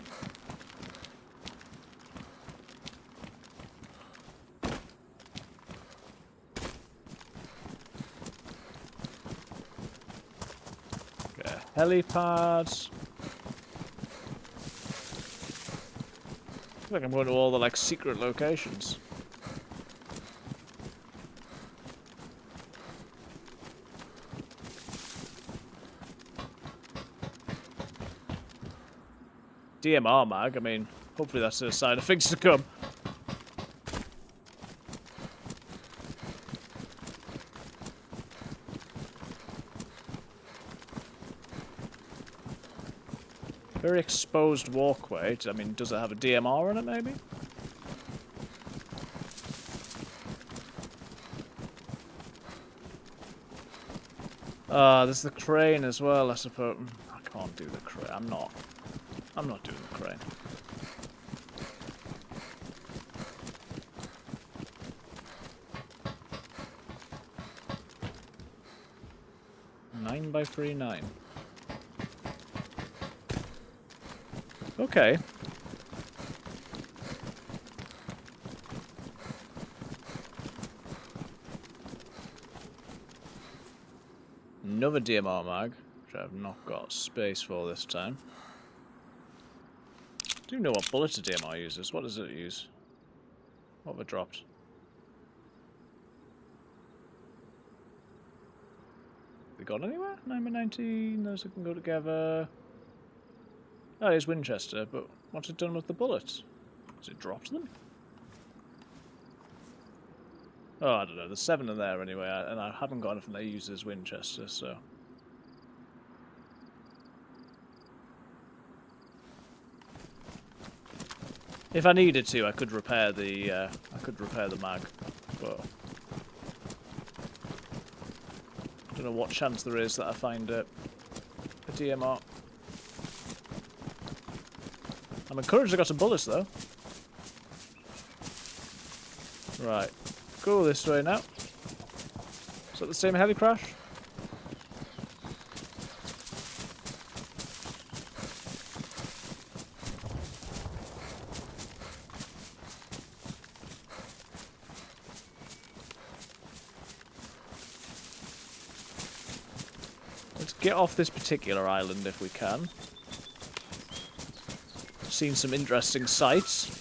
Okay, helipads. I feel like I'm going to all the like secret locations. DMR mag, I mean, hopefully that's a sign of things to come. Very exposed walkway. I mean, does it have a DMR on it, maybe? There's the crane as well, I suppose. I can't do the crane. I'm not doing the crane. Nine by 3-9. Okay. Another DMR mag, which I've not got space for this time. I don't know what bullets a DMR uses. What does it use? What have I dropped? They gone anywhere? 9 by 19, those can go together. Oh, it's Winchester, but what's it done with the bullets? Has it dropped them? Oh, I don't know. There's 7 in there anyway, and I haven't got anything that uses Winchester, so... If I needed to, I could repair the mag, but... I don't know what chance there is that I find a DMR. I'm encouraged I got some bullets, though. Right. Go this way now. Is that the same heli crash? Let's get off this particular island if we can. Seen some interesting sights.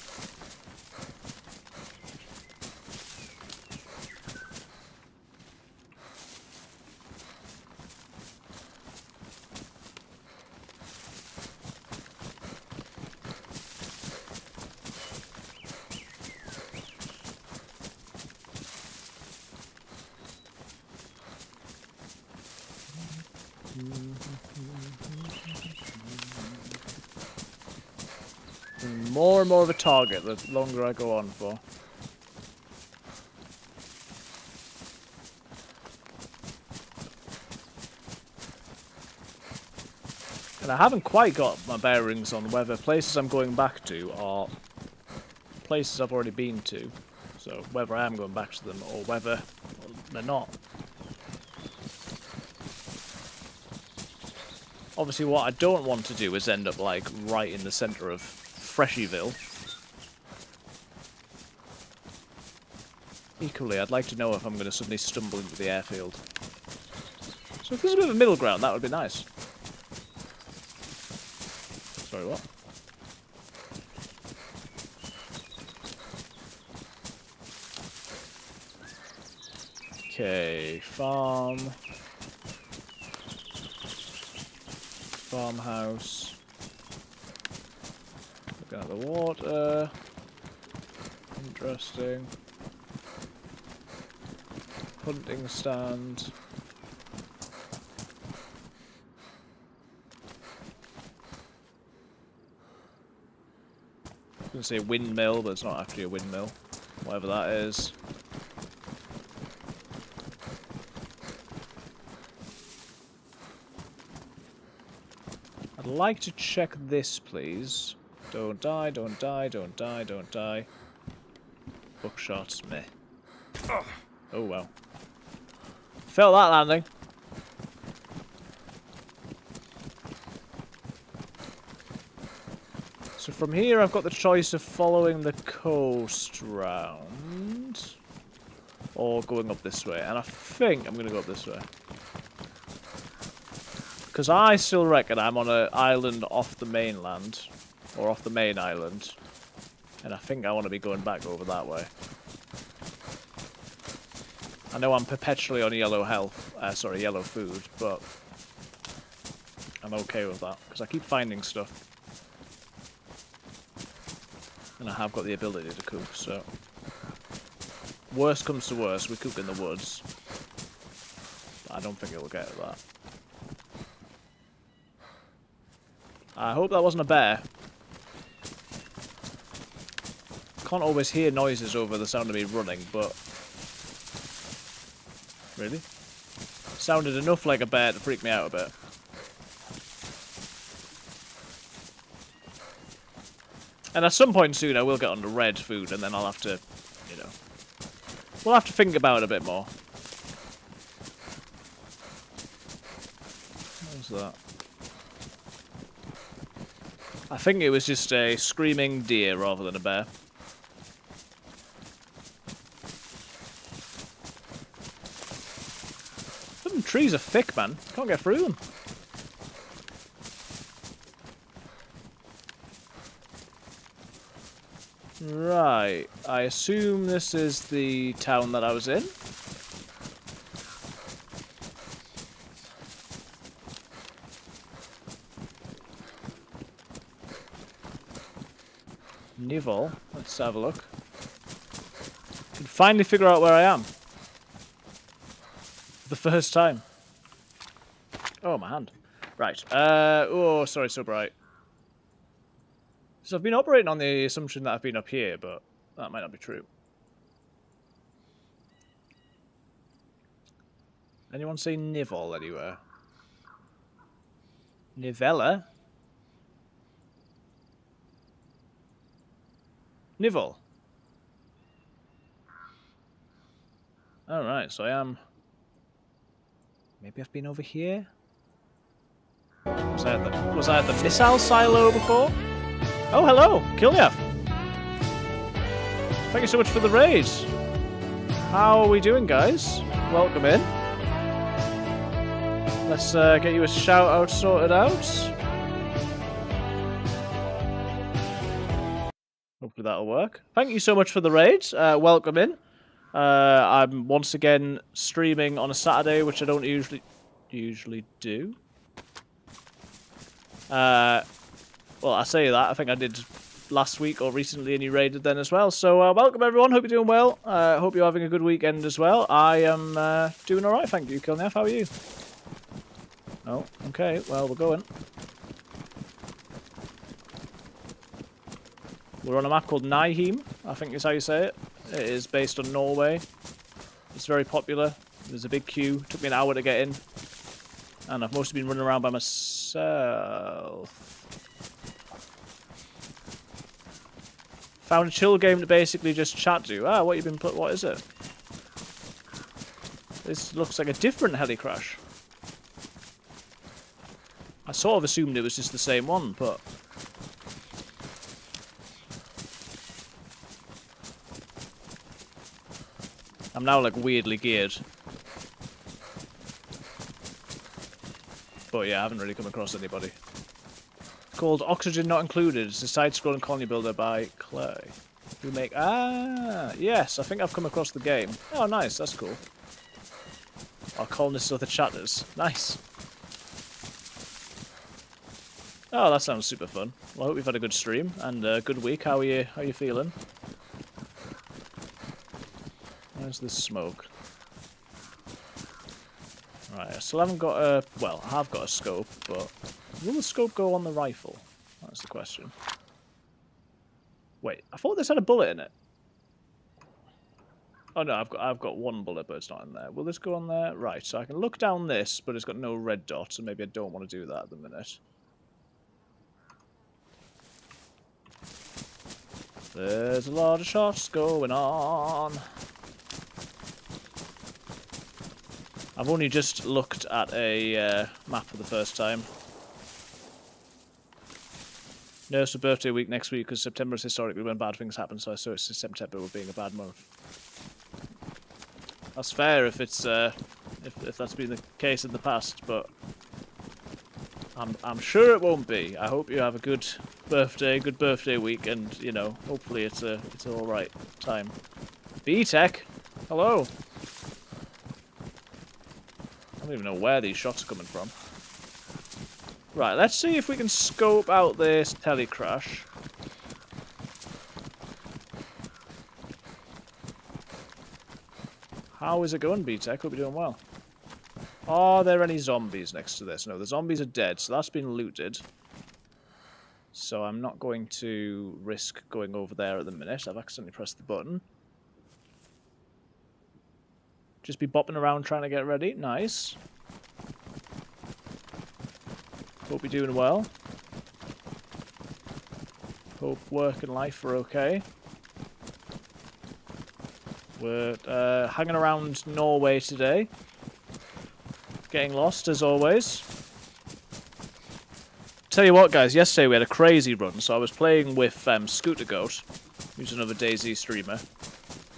More and more of a target the longer I go on for. And I haven't quite got my bearings on whether places I'm going back to are places I've already been to. So whether I am going back to them or whether they're not. Obviously what I don't want to do is end up like right in the centre of Freshyville. Equally, I'd like to know if I'm going to suddenly stumble into the airfield. So if there's a bit of a middle ground, that would be nice. Sorry, what? Okay, farmhouse. Looking at the water. Interesting. Hunting stand. I was going to say windmill, but it's not actually a windmill. Whatever that is. I'd like to check this, please. Don't die, don't die, don't die, don't die. Buckshot, meh. Oh well. Felt that landing. So from here I've got the choice of following the coast round or going up this way, and I think I'm going to go up this way. Because I still reckon I'm on an island off the mainland, or off the main island, and I think I want to be going back over that way. I know I'm perpetually on yellow health, yellow food, but I'm okay with that, because I keep finding stuff. And I have got the ability to cook, so... Worst comes to worst, we cook in the woods. But I don't think it will get to that. I hope that wasn't a bear. Can't always hear noises over the sound of me running, but... Really? Sounded enough like a bear to freak me out a bit. And at some point soon I will get onto red food, and then I'll have to, you know... We'll have to think about it a bit more. What was that? I think it was just a screaming deer rather than a bear. Some trees are thick, man. Can't get through them. Right. I assume this is the town that I was in. Nivol. Let's have a look. Can finally figure out where I am. For the first time. Oh, my hand. Right. Oh, sorry, so bright. So I've been operating on the assumption that I've been up here, but that might not be true. Anyone say Nivol anywhere? Nivella? Nivol. Alright, so I am... Maybe I've been over here? Was I at the missile silo before? Oh, hello! Killiaf! Thank you so much for the raid! How are we doing, guys? Welcome in. Let's get you a shout-out sorted out. Hopefully that'll work. Thank you so much for the raid. Welcome in. I'm once again streaming on a Saturday, which I don't usually do. Well, I say that. I think I did last week or recently, and you raided then as well. So welcome everyone. Hope you're doing well. Hope you're having a good weekend as well. I am doing all right, thank you, Kilneff. How are you? Oh, okay. Well, we're going. We're on a map called Nyheim, I think is how you say it. It is based on Norway. It's very popular. There's a big queue. Took me an hour to get in. And I've mostly been running around by myself. Found a chill game to basically just chat to. Ah, what is it? This looks like a different heli crash. I sort of assumed it was just the same one, but... I'm now, like, weirdly geared. But yeah, I haven't really come across anybody. Called Oxygen Not Included. It's a side-scrolling colony builder by Clay. Who make... Ah! Yes, I think I've come across the game. Oh, nice. That's cool. Our colonists are the chatters. Nice. Oh, that sounds super fun. Well, I hope you've had a good stream and a good week. How are you? How are you feeling? Where's this smoke? Right, I still haven't got a... Well, I have got a scope, but... Will the scope go on the rifle? That's the question. Wait, I thought this had a bullet in it. Oh no, I've got one bullet, but it's not in there. Will this go on there? Right, so I can look down this, but it's got no red dot, so maybe I don't want to do that at the minute. There's a lot of shots going on. I've only just looked at a map for the first time. No, it's a birthday week next week because September is historically when bad things happen, so I saw it's September being a bad month. That's fair if it's if that's been the case in the past, but I'm sure it won't be. I hope you have a good birthday week, and you know, hopefully it's an all right time. B-Tech, hello. I don't even know where these shots are coming from. Right, let's see if we can scope out this telecrash. How is it going, B-Tech? Hope you're doing well. Are there any zombies next to this? No, the zombies are dead, so that's been looted. So I'm not going to risk going over there at the minute. I've accidentally pressed the button. Just be bopping around trying to get ready. Nice. Hope you're doing well. Hope work and life are okay. We're hanging around Norway today. Getting lost, as always. Tell you what, guys, yesterday we had a crazy run. So I was playing with Scooter Goat, who's another DayZ streamer.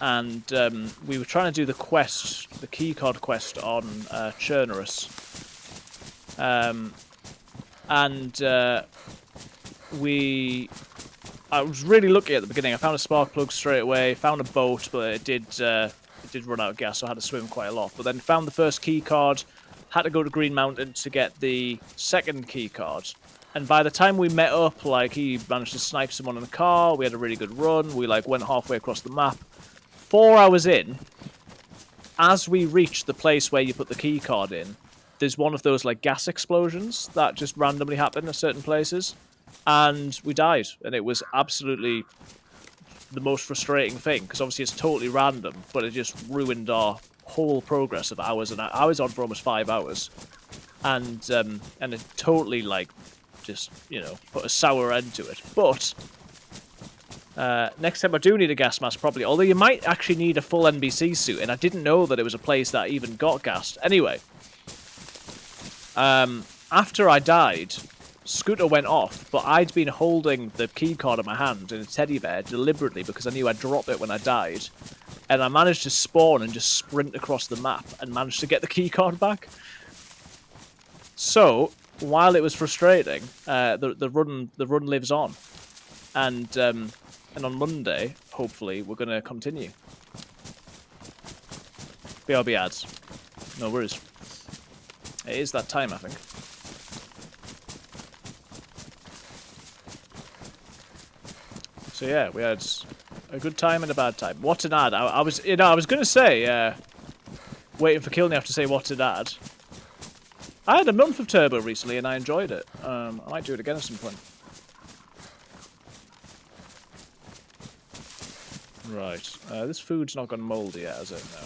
And we were trying to do the quest, the keycard quest on Churnerus. I was really lucky at the beginning. I found a spark plug straight away, found a boat, but it did run out of gas, so I had to swim quite a lot. But then found the first key card, had to go to Green Mountain to get the second key card. And by the time we met up, like, he managed to snipe someone in the car. We had a really good run. We like went halfway across the map. 4 hours in, as we reached the place where you put the key card in, there's one of those like gas explosions that just randomly happen at certain places. And we died, and it was absolutely the most frustrating thing, because obviously it's totally random, but it just ruined our whole progress of hours and hours. I was on for almost 5 hours, and it totally, like, just, you know, put a sour end to it. But next time I do need a gas mask, probably, although you might actually need a full NBC suit, and I didn't know that it was a place that even got gassed. Anyway, after I died, Scooter went off, but I'd been holding the keycard in my hand in a teddy bear deliberately because I knew I'd drop it when I died. And I managed to spawn and just sprint across the map and managed to get the keycard back. So, while it was frustrating, the run lives on. And on Monday, hopefully, we're going to continue. BRB ads. No worries. It is that time, I think. So yeah, we had a good time and a bad time. What an ad! I was going to say, waiting for Kilniaf to say what an ad. I had a month of Turbo recently and I enjoyed it. I might do it again at some point. Right, this food's not gone mouldy yet, has it? No.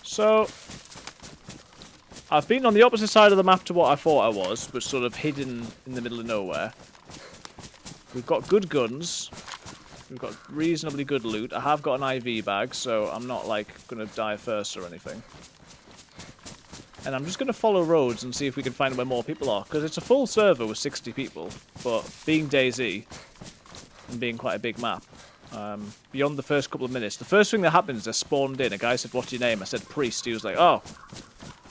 So, I've been on the opposite side of the map to what I thought I was, but sort of hidden in the middle of nowhere. We've got good guns. We've got reasonably good loot. I have got an IV bag, so I'm not, like, going to die first or anything. And I'm just going to follow roads and see if we can find where more people are, because it's a full server with 60 people, but being DayZ and being quite a big map, beyond the first couple of minutes, the first thing that happened is I spawned in. A guy said, "What's your name?" I said, "Priest." He was like, "Oh,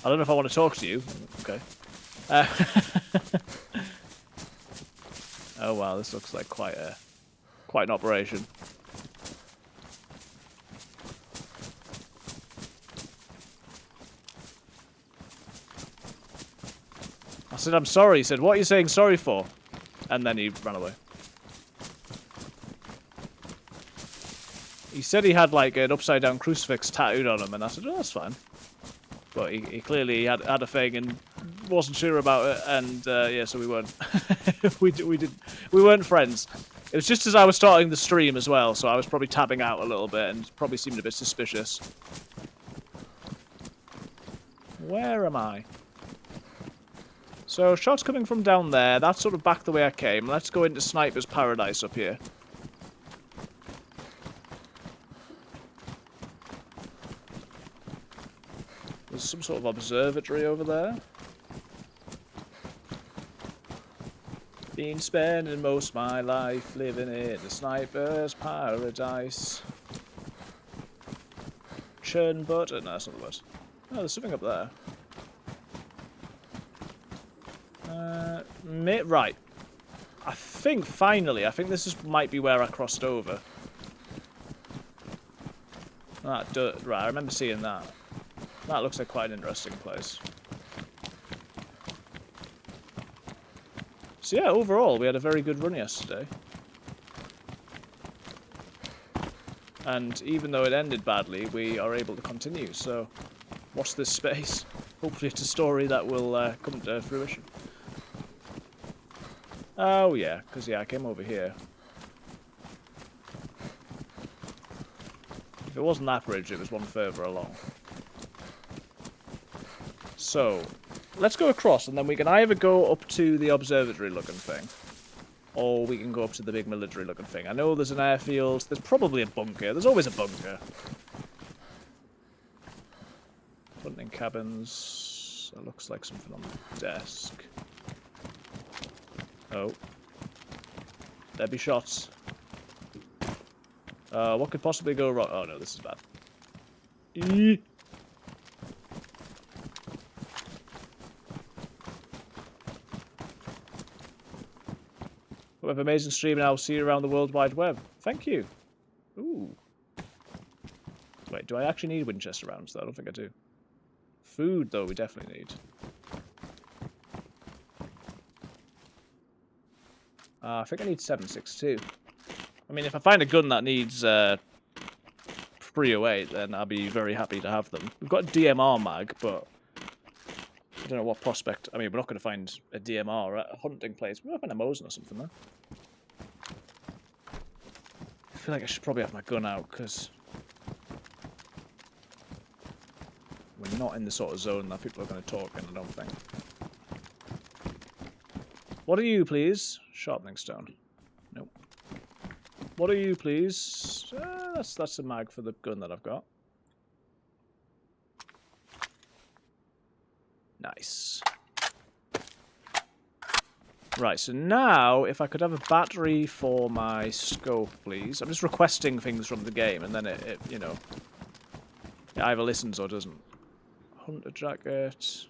I don't know if I want to talk to you." Okay. Oh wow, this looks like quite an operation. said, I'm sorry. He said, what are you saying sorry for? And then he ran away. He said he had like an upside down crucifix tattooed on him, and I said, oh, that's fine. But he clearly had a thing and wasn't sure about it, and yeah, so we weren't. we weren't friends. It was just as I was starting the stream as well, so I was probably tabbing out a little bit and probably seemed a bit suspicious. Where am I? So shots coming from down there. That's sort of back the way I came. Let's go into Sniper's Paradise up here. There's some sort of observatory over there. Been spending most of my life living in the Sniper's Paradise. Churn button. No, that's not the word. Oh, there's something up there. Right. I think finally, I think this might be where I crossed over. Right, I remember seeing that. That looks like quite an interesting place. So yeah, overall, we had a very good run yesterday. And even though it ended badly, we are able to continue, so watch this space. Hopefully it's a story that will come to fruition. Oh yeah, because yeah, I came over here. If it wasn't that bridge, it was one further along. So, let's go across, and then we can either go up to the observatory-looking thing, or we can go up to the big military-looking thing. I know there's an airfield. There's probably a bunker. There's always a bunker. Hunting cabins. That looks like something on the desk. Oh. There be shots. What could possibly go wrong? Oh no, this is bad. Eee. Have an amazing stream, and I'll see you around the World Wide Web. Thank you. Ooh. Wait, do I actually need Winchester rounds, though? I don't think I do. Food, though, we definitely need. I think I need 7.62. I mean, if I find a gun that needs 308, then I'll be very happy to have them. We've got a DMR mag, but I don't know what prospect. I mean, we're not going to find a DMR at a hunting place. We might find a Mosin or something, though. I feel like I should probably have my gun out, because we're not in the sort of zone that people are going to talk in, I don't think. What are you, please? Sharpening stone. Nope. What are you, please? That's a mag for the gun that I've got. Nice. Right, so now, if I could have a battery for my scope, please. I'm just requesting things from the game, and then it you know, it either listens or doesn't. Hunter jacket.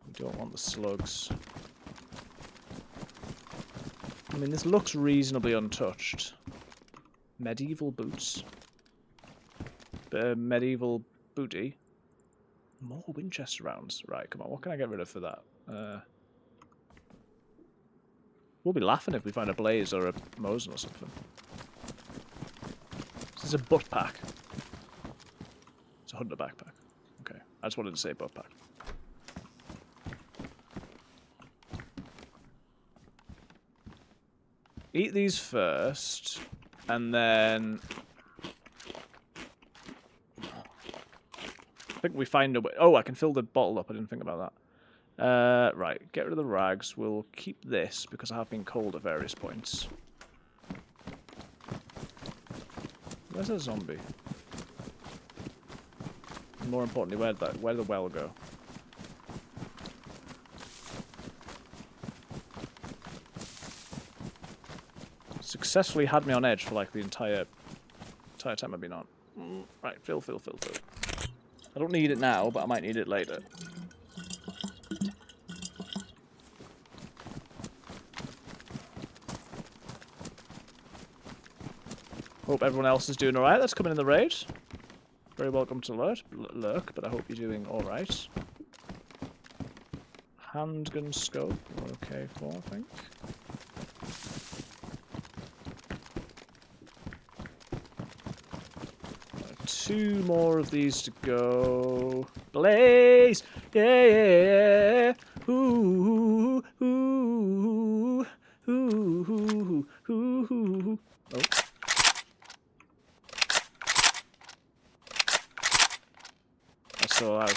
We don't want the slugs. I mean, this looks reasonably untouched. Medieval boots. Bit of medieval booty. More Winchester rounds. Right, come on. What can I get rid of for that? We'll be laughing if we find a Blaze or a Mosin or something. This is a butt pack. It's a hunter backpack. Okay, I just wanted to say butt pack. Eat these first, and then I think we find a way. Oh, I can fill the bottle up. I didn't think about that. Right, get rid of the rags. We'll keep this because I have been cold at various points. Where's a zombie? And more importantly, where'd the well go? Successfully had me on edge for like the entire time I've been on. Right, fill. I don't need it now, but I might need it later. Hope everyone else is doing alright. That's coming in the raid. Very welcome to lurk, but I hope you're doing alright. handgun scope. We're okay for, I think. Two more of these to go. Blaze! Yeah, yeah, yeah. Ooh, ooh, ooh, ooh, ooh, ooh, ooh. Oh. That's so loud.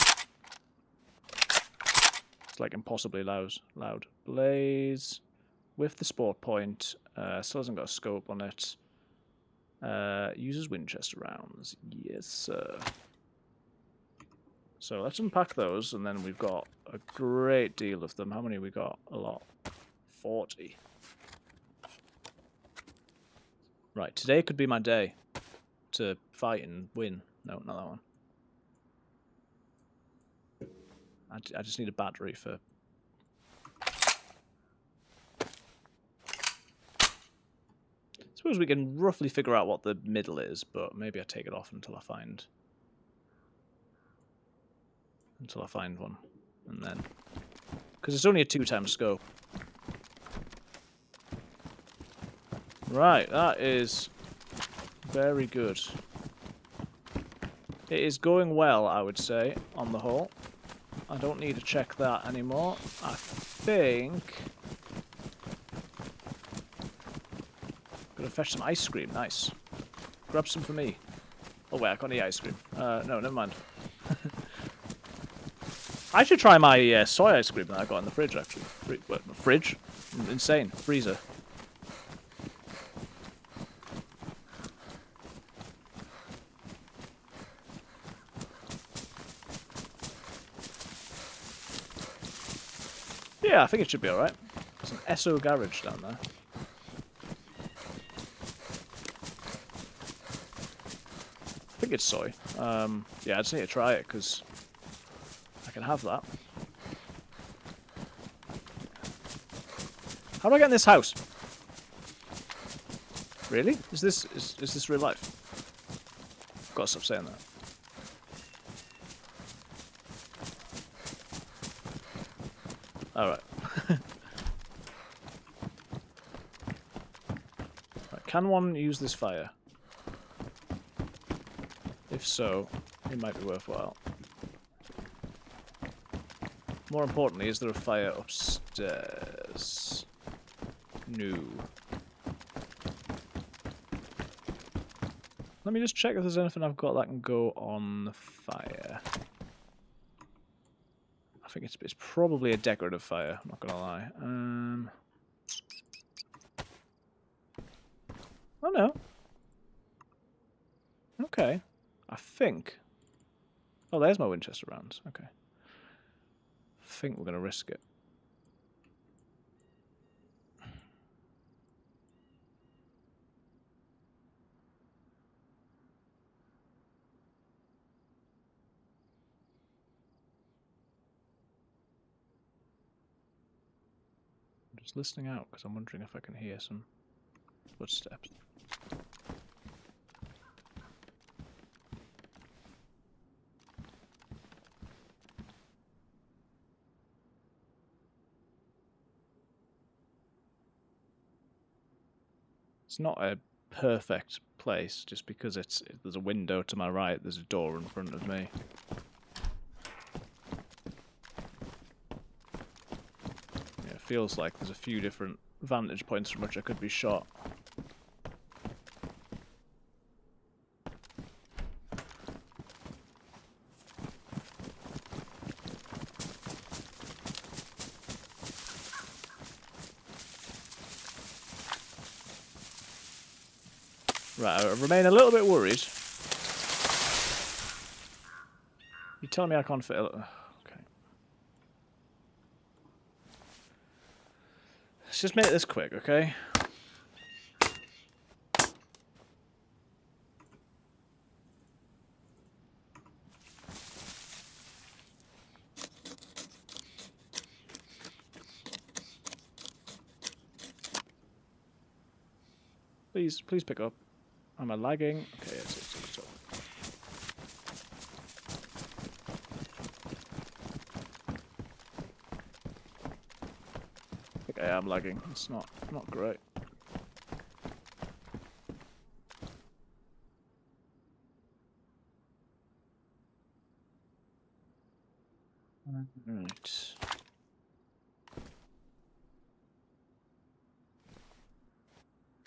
It's like impossibly loud. Blaze with the sport point. Still hasn't got a scope on it. Uses Winchester rounds. Yes, sir. So let's unpack those, and then we've got a great deal of them. How many we got? A lot. 40. Right, today could be my day to fight and win. No, not that one. I just need a battery for... I suppose we can roughly figure out what the middle is, but maybe I take it off until I find... one. And then... Because it's only a 2-time scope. Right, that is very good. It is going well, I would say, on the whole. I don't need to check that anymore. I think... Gonna fetch some ice cream, nice. Grab some for me. Oh wait, I can't eat ice cream. No, never mind. I should try my soy ice cream that I got in the fridge, actually. Fridge? Insane. Freezer. Yeah, I think it should be alright. There's an SO garage down there. I think it's soy. Yeah, I just need to try it, because I can have that. How do I get in this house? Really? Is this real life? I've got to stop saying that. Alright. Right, can one use this fire? If so, it might be worthwhile. More importantly, is there a fire upstairs? No. Let me just check if there's anything I've got that can go on the fire. I think it's probably a decorative fire, I'm not gonna lie. Oh no. Okay. I think... Oh, there's my Winchester rounds. Okay. I think we're gonna risk it. I'm just listening out because I'm wondering if I can hear some footsteps. It's not a perfect place just because there's a window to my right, there's a door in front of me. Yeah, it feels like there's a few different vantage points from which I could be shot. Right, I remain a little bit worried. You telling me I can't fit a... Okay. Let's just make this quick, okay? Please pick up. Am I lagging? Okay, it's up. I'm lagging. It's not great. Right.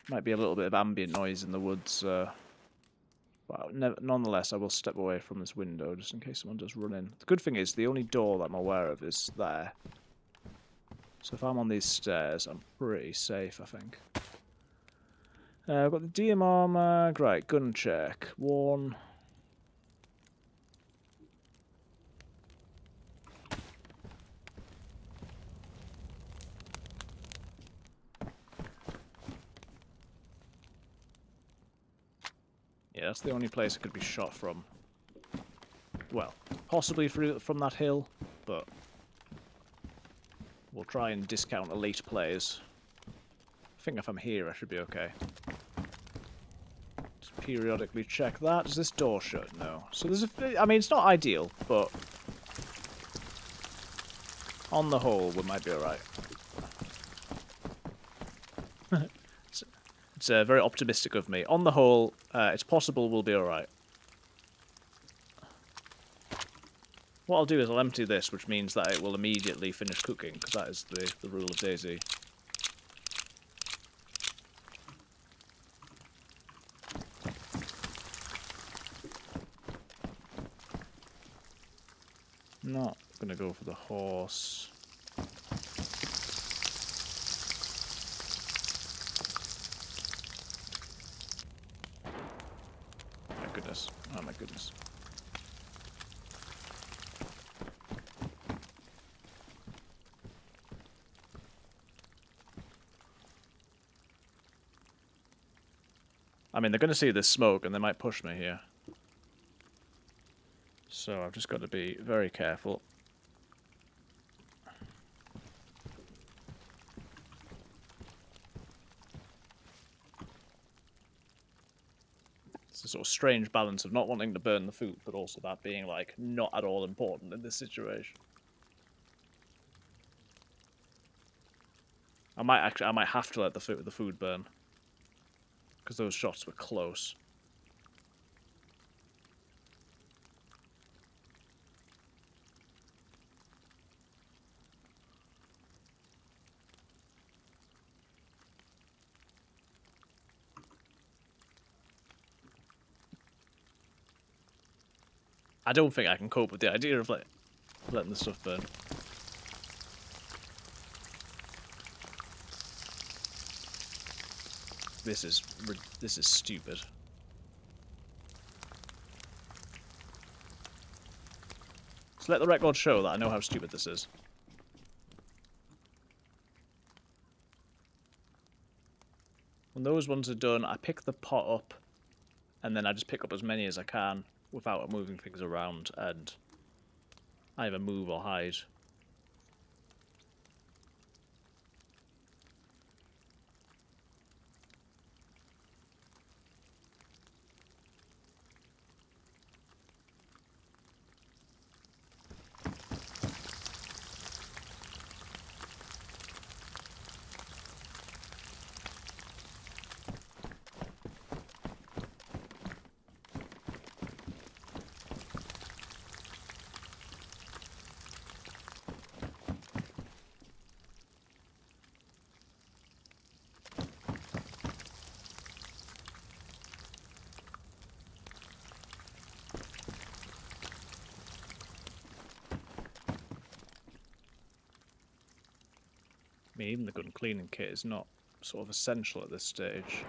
Might be a little bit of ambient noise in the woods. But nonetheless, I will step away from this window just in case someone does run in. The good thing is, the only door that I'm aware of is there. So if I'm on these stairs, I'm pretty safe, I think. I've got the DM armor. Right, gun check. 1. Yeah, that's the only place I could be shot from. Well, possibly from that hill, but we'll try and discount elite players. I think if I'm here, I should be okay. Just periodically check that. Is this door shut? No. So there's I mean, it's not ideal, but on the whole, we might be alright. It's very optimistic of me. On the whole, it's possible we'll be alright. What I'll do is I'll empty this, which means that it will immediately finish cooking, because that is the rule of DayZ. Not gonna go for the horse. My goodness. Oh my goodness. I mean, they're going to see this smoke and they might push me here. So I've just got to be very careful. It's a sort of strange balance of not wanting to burn the food, but also that being, like, not at all important in this situation. I might have to let the food burn. Because those shots were close. I don't think I can cope with the idea of letting the stuff burn. This is stupid. So let the record show that I know how stupid this is. When those ones are done, I pick the pot up, and then I just pick up as many as I can without moving things around, and either move or hide. I mean, even the gun cleaning kit is not sort of essential at this stage.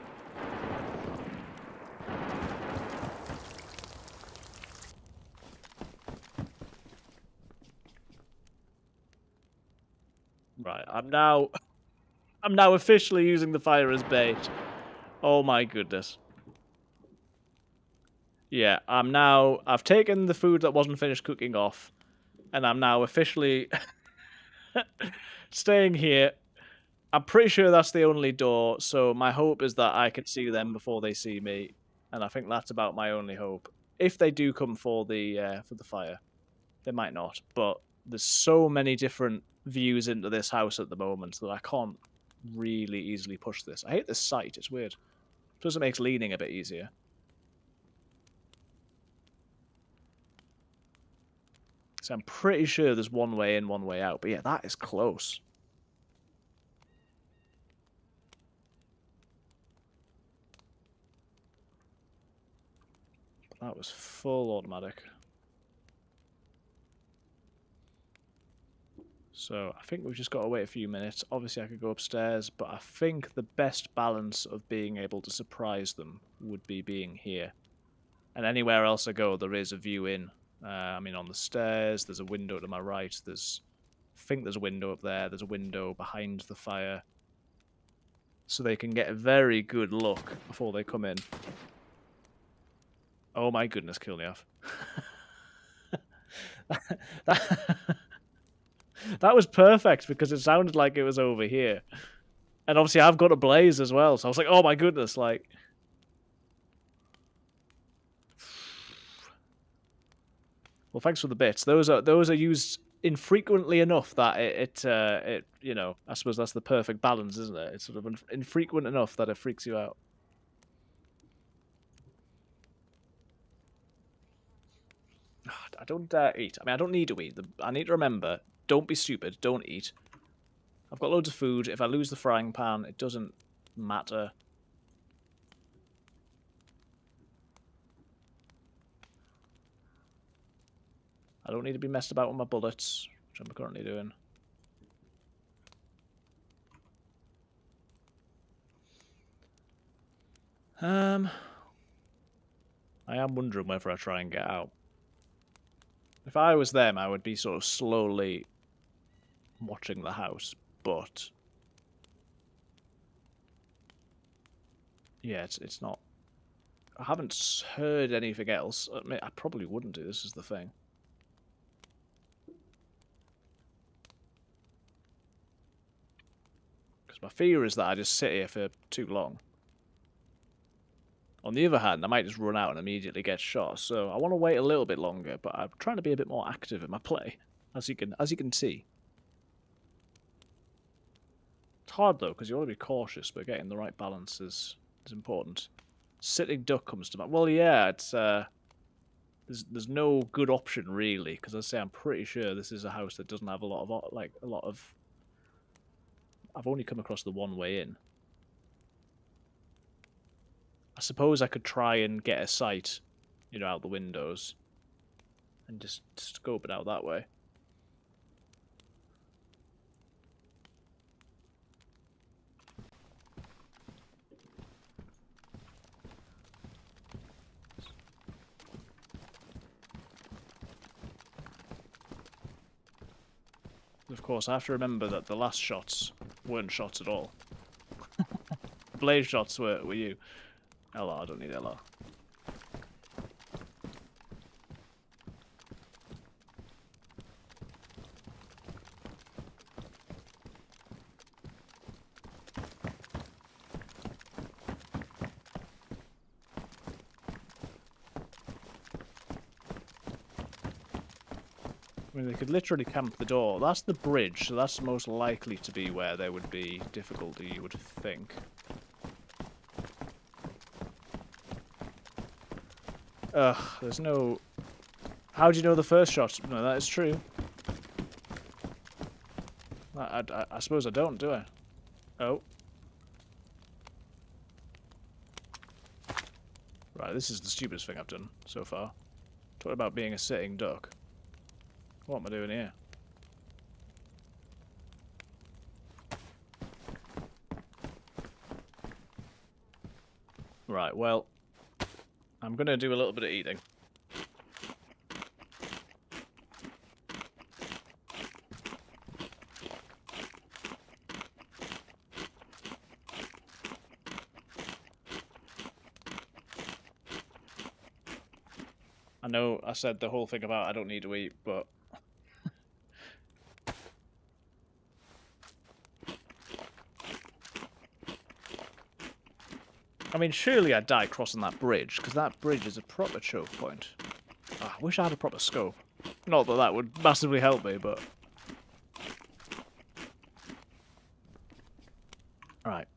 Right, I'm now officially using the fire as bait. Oh my goodness. Yeah, I've taken the food that wasn't finished cooking off, and I'm now officially staying here. I'm pretty sure that's the only door, so my hope is that I can see them before they see me, and I think that's about my only hope. If they do come for the fire, they might not, but there's so many different views into this house at the moment that I can't really easily push this. I hate this sight. It's weird. Plus it makes leaning a bit easier. So I'm pretty sure there's one way in, one way out. But yeah, that is close. That was full automatic. So I think we've just got to wait a few minutes. Obviously I could go upstairs, but I think the best balance of being able to surprise them would be being here. And anywhere else I go, there is a view in. I mean, on the stairs, there's a window to my right. I think there's a window up there. There's a window behind the fire. So they can get a very good look before they come in. Oh my goodness, kill me off. That was perfect because it sounded like it was over here. And obviously I've got a blaze as well. So I was like, oh my goodness, like... Well, thanks for the bits. Those are used infrequently enough that it you know, I suppose that's the perfect balance, isn't it? It's sort of infrequent enough that it freaks you out. I don't eat. I mean, I don't need to eat. I need to remember, don't be stupid. Don't eat. I've got loads of food. If I lose the frying pan, it doesn't matter. I don't need to be messed about with my bullets, which I'm currently doing. I am wondering whether I try and get out. If I was them, I would be sort of slowly watching the house, but... Yeah, it's not... I haven't heard anything else. I mean, I probably wouldn't do, this is the thing. My fear is that I just sit here for too long. On the other hand, I might just run out and immediately get shot, so I want to wait a little bit longer, but I'm trying to be a bit more active in my play, as you can see. It's hard though, because you want to be cautious, but getting the right balance is important. Sitting duck comes to mind. Well, yeah, it's there's no good option really, because as I say, I'm pretty sure this is a house that doesn't have a lot of I've only come across the one way in. I suppose I could try and get a sight, you know, out the windows. And just scope it out that way. Of course, I have to remember that the last shots weren't shots at all. Blaze shots were you. LR, I don't need LR. I mean, they could literally camp the door. That's the bridge, so that's most likely to be where there would be difficulty, you would think. Ugh, there's no... How do you know the first shot? No, that is true. I suppose I don't, do I? Oh. Right, this is the stupidest thing I've done so far. Talk about being a sitting duck. What am I doing here? Right, well, I'm going to do a little bit of eating. I know I said the whole thing about I don't need to eat, but... I mean, surely I'd die crossing that bridge, because that bridge is a proper choke point. Oh, I wish I had a proper scope. Not that that would massively help me, but... Right.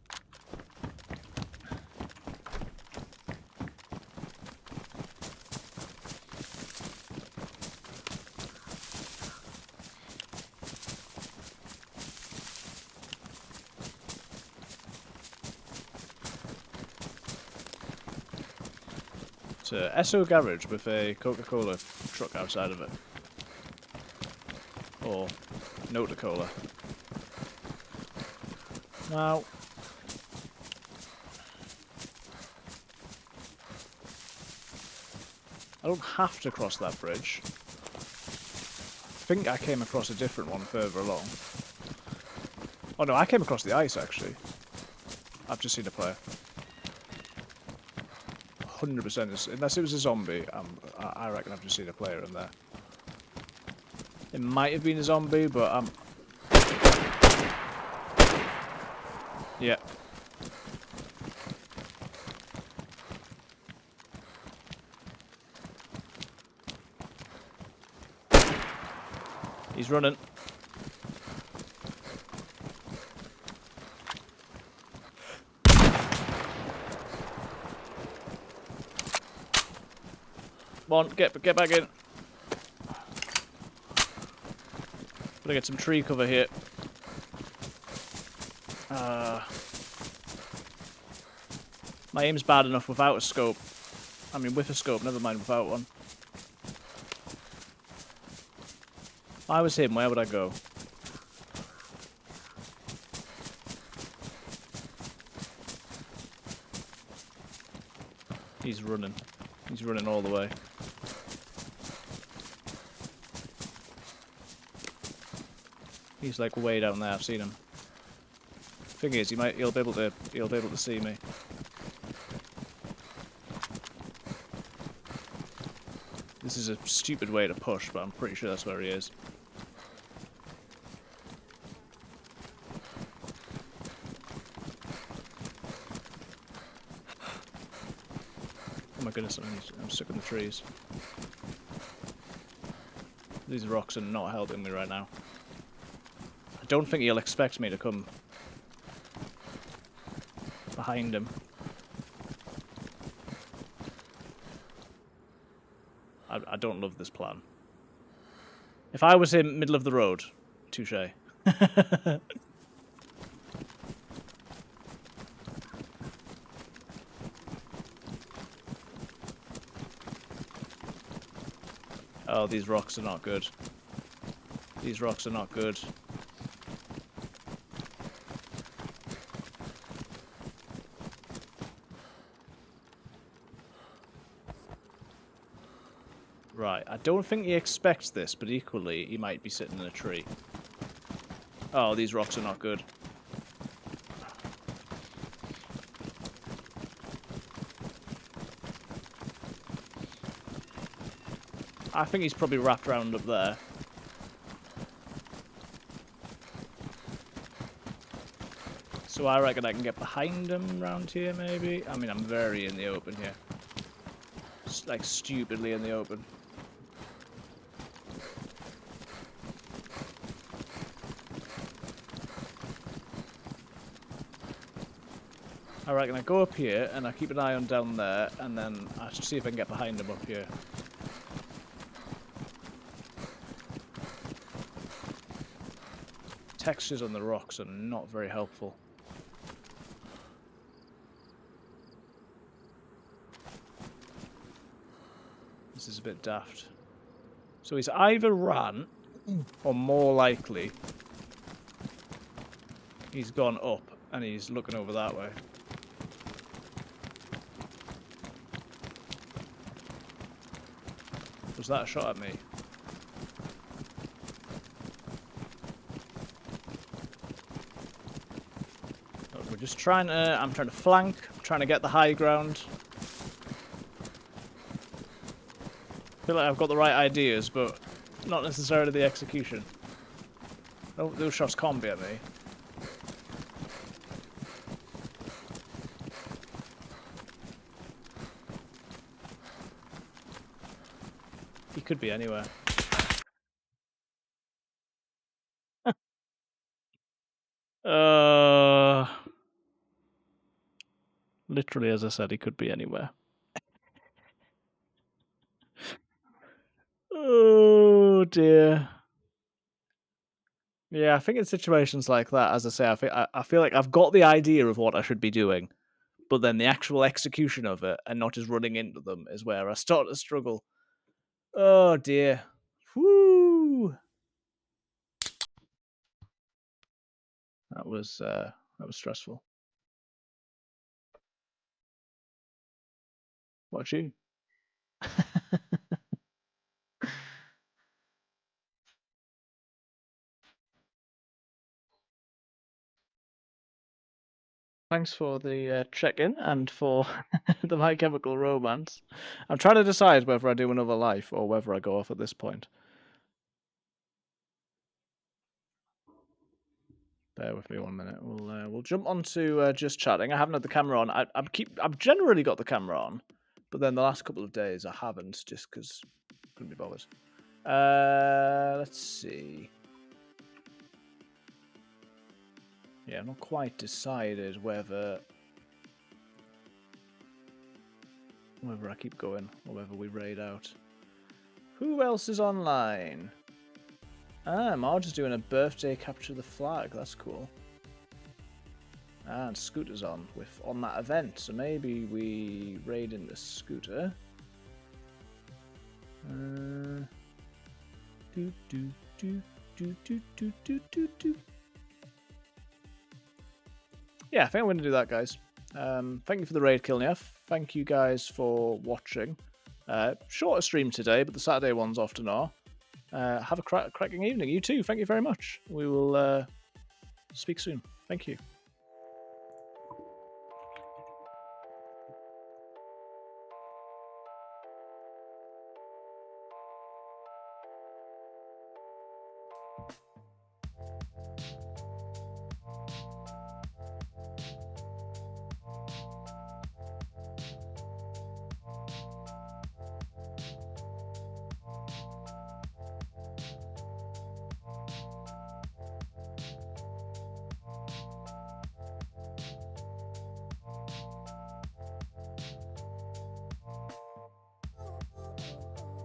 It's a Esso garage with a Coca-Cola truck outside of it. Or Nota-Cola. Now, I don't have to cross that bridge. I think I came across a different one further along. Oh no, I came across the ice actually. I've just seen a player. 100%, unless it was a zombie, I reckon I've just seen a player in there. It might have been a zombie, but yeah. He's running. Come on, get back in. Gotta get some tree cover here. My aim's bad enough without a scope. I mean, with a scope, never mind without one. If I was him, where would I go? He's running. He's running all the way. He's like way down there. I've seen him. Thing is, he'll be able to see me. This is a stupid way to push, but I'm pretty sure that's where he is. Oh my goodness, I'm stuck in the trees. These rocks are not helping me right now. I don't think he'll expect me to come behind him. I don't love this plan. If I was in middle of the road, touche. Oh, these rocks are not good. These rocks are not good. Right, I don't think he expects this, but equally, he might be sitting in a tree. Oh, these rocks are not good. I think he's probably wrapped around up there. So I reckon I can get behind him around here, maybe? I mean, I'm very in the open here. It's like, stupidly in the open. I reckon I go up here, and I keep an eye on down there, and then I should see if I can get behind him up here. Textures on the rocks are not very helpful. This is a bit daft. So he's either ran, or more likely, he's gone up, and he's looking over that way. Was that a shot at me? We're just trying to... I'm trying to flank. I'm trying to get the high ground. I feel like I've got the right ideas, but not necessarily the execution. Oh, those shots can't be at me. He could be anywhere. Literally, as I said, he could be anywhere. Oh dear. Yeah, I think in situations like that, as I say, I feel like I've got the idea of what I should be doing, but then the actual execution of it and not just running into them is where I start to struggle. Oh dear. Whoo! That was stressful. What you? Thanks for the check-in and for the My Chemical Romance. I'm trying to decide whether I do another life or whether I go off at this point. Bear with me 1 minute. We'll jump on to just chatting. I haven't had the camera on. I've generally got the camera on, but then the last couple of days I haven't, just because I couldn't be bothered. Let's see. Yeah, I'm not quite decided whether I keep going or whether we raid out. Who else is online? Marge is doing a birthday capture the flag. That's cool. And Scooter's on that event, so maybe we raid in the Scooter. Yeah, I think I'm going to do that, guys. Thank you for the raid, Kilnief. Thank you guys for watching. Shorter stream today, but the Saturday ones often are. Have a cracking evening. You too. Thank you very much. We will speak soon. Thank you.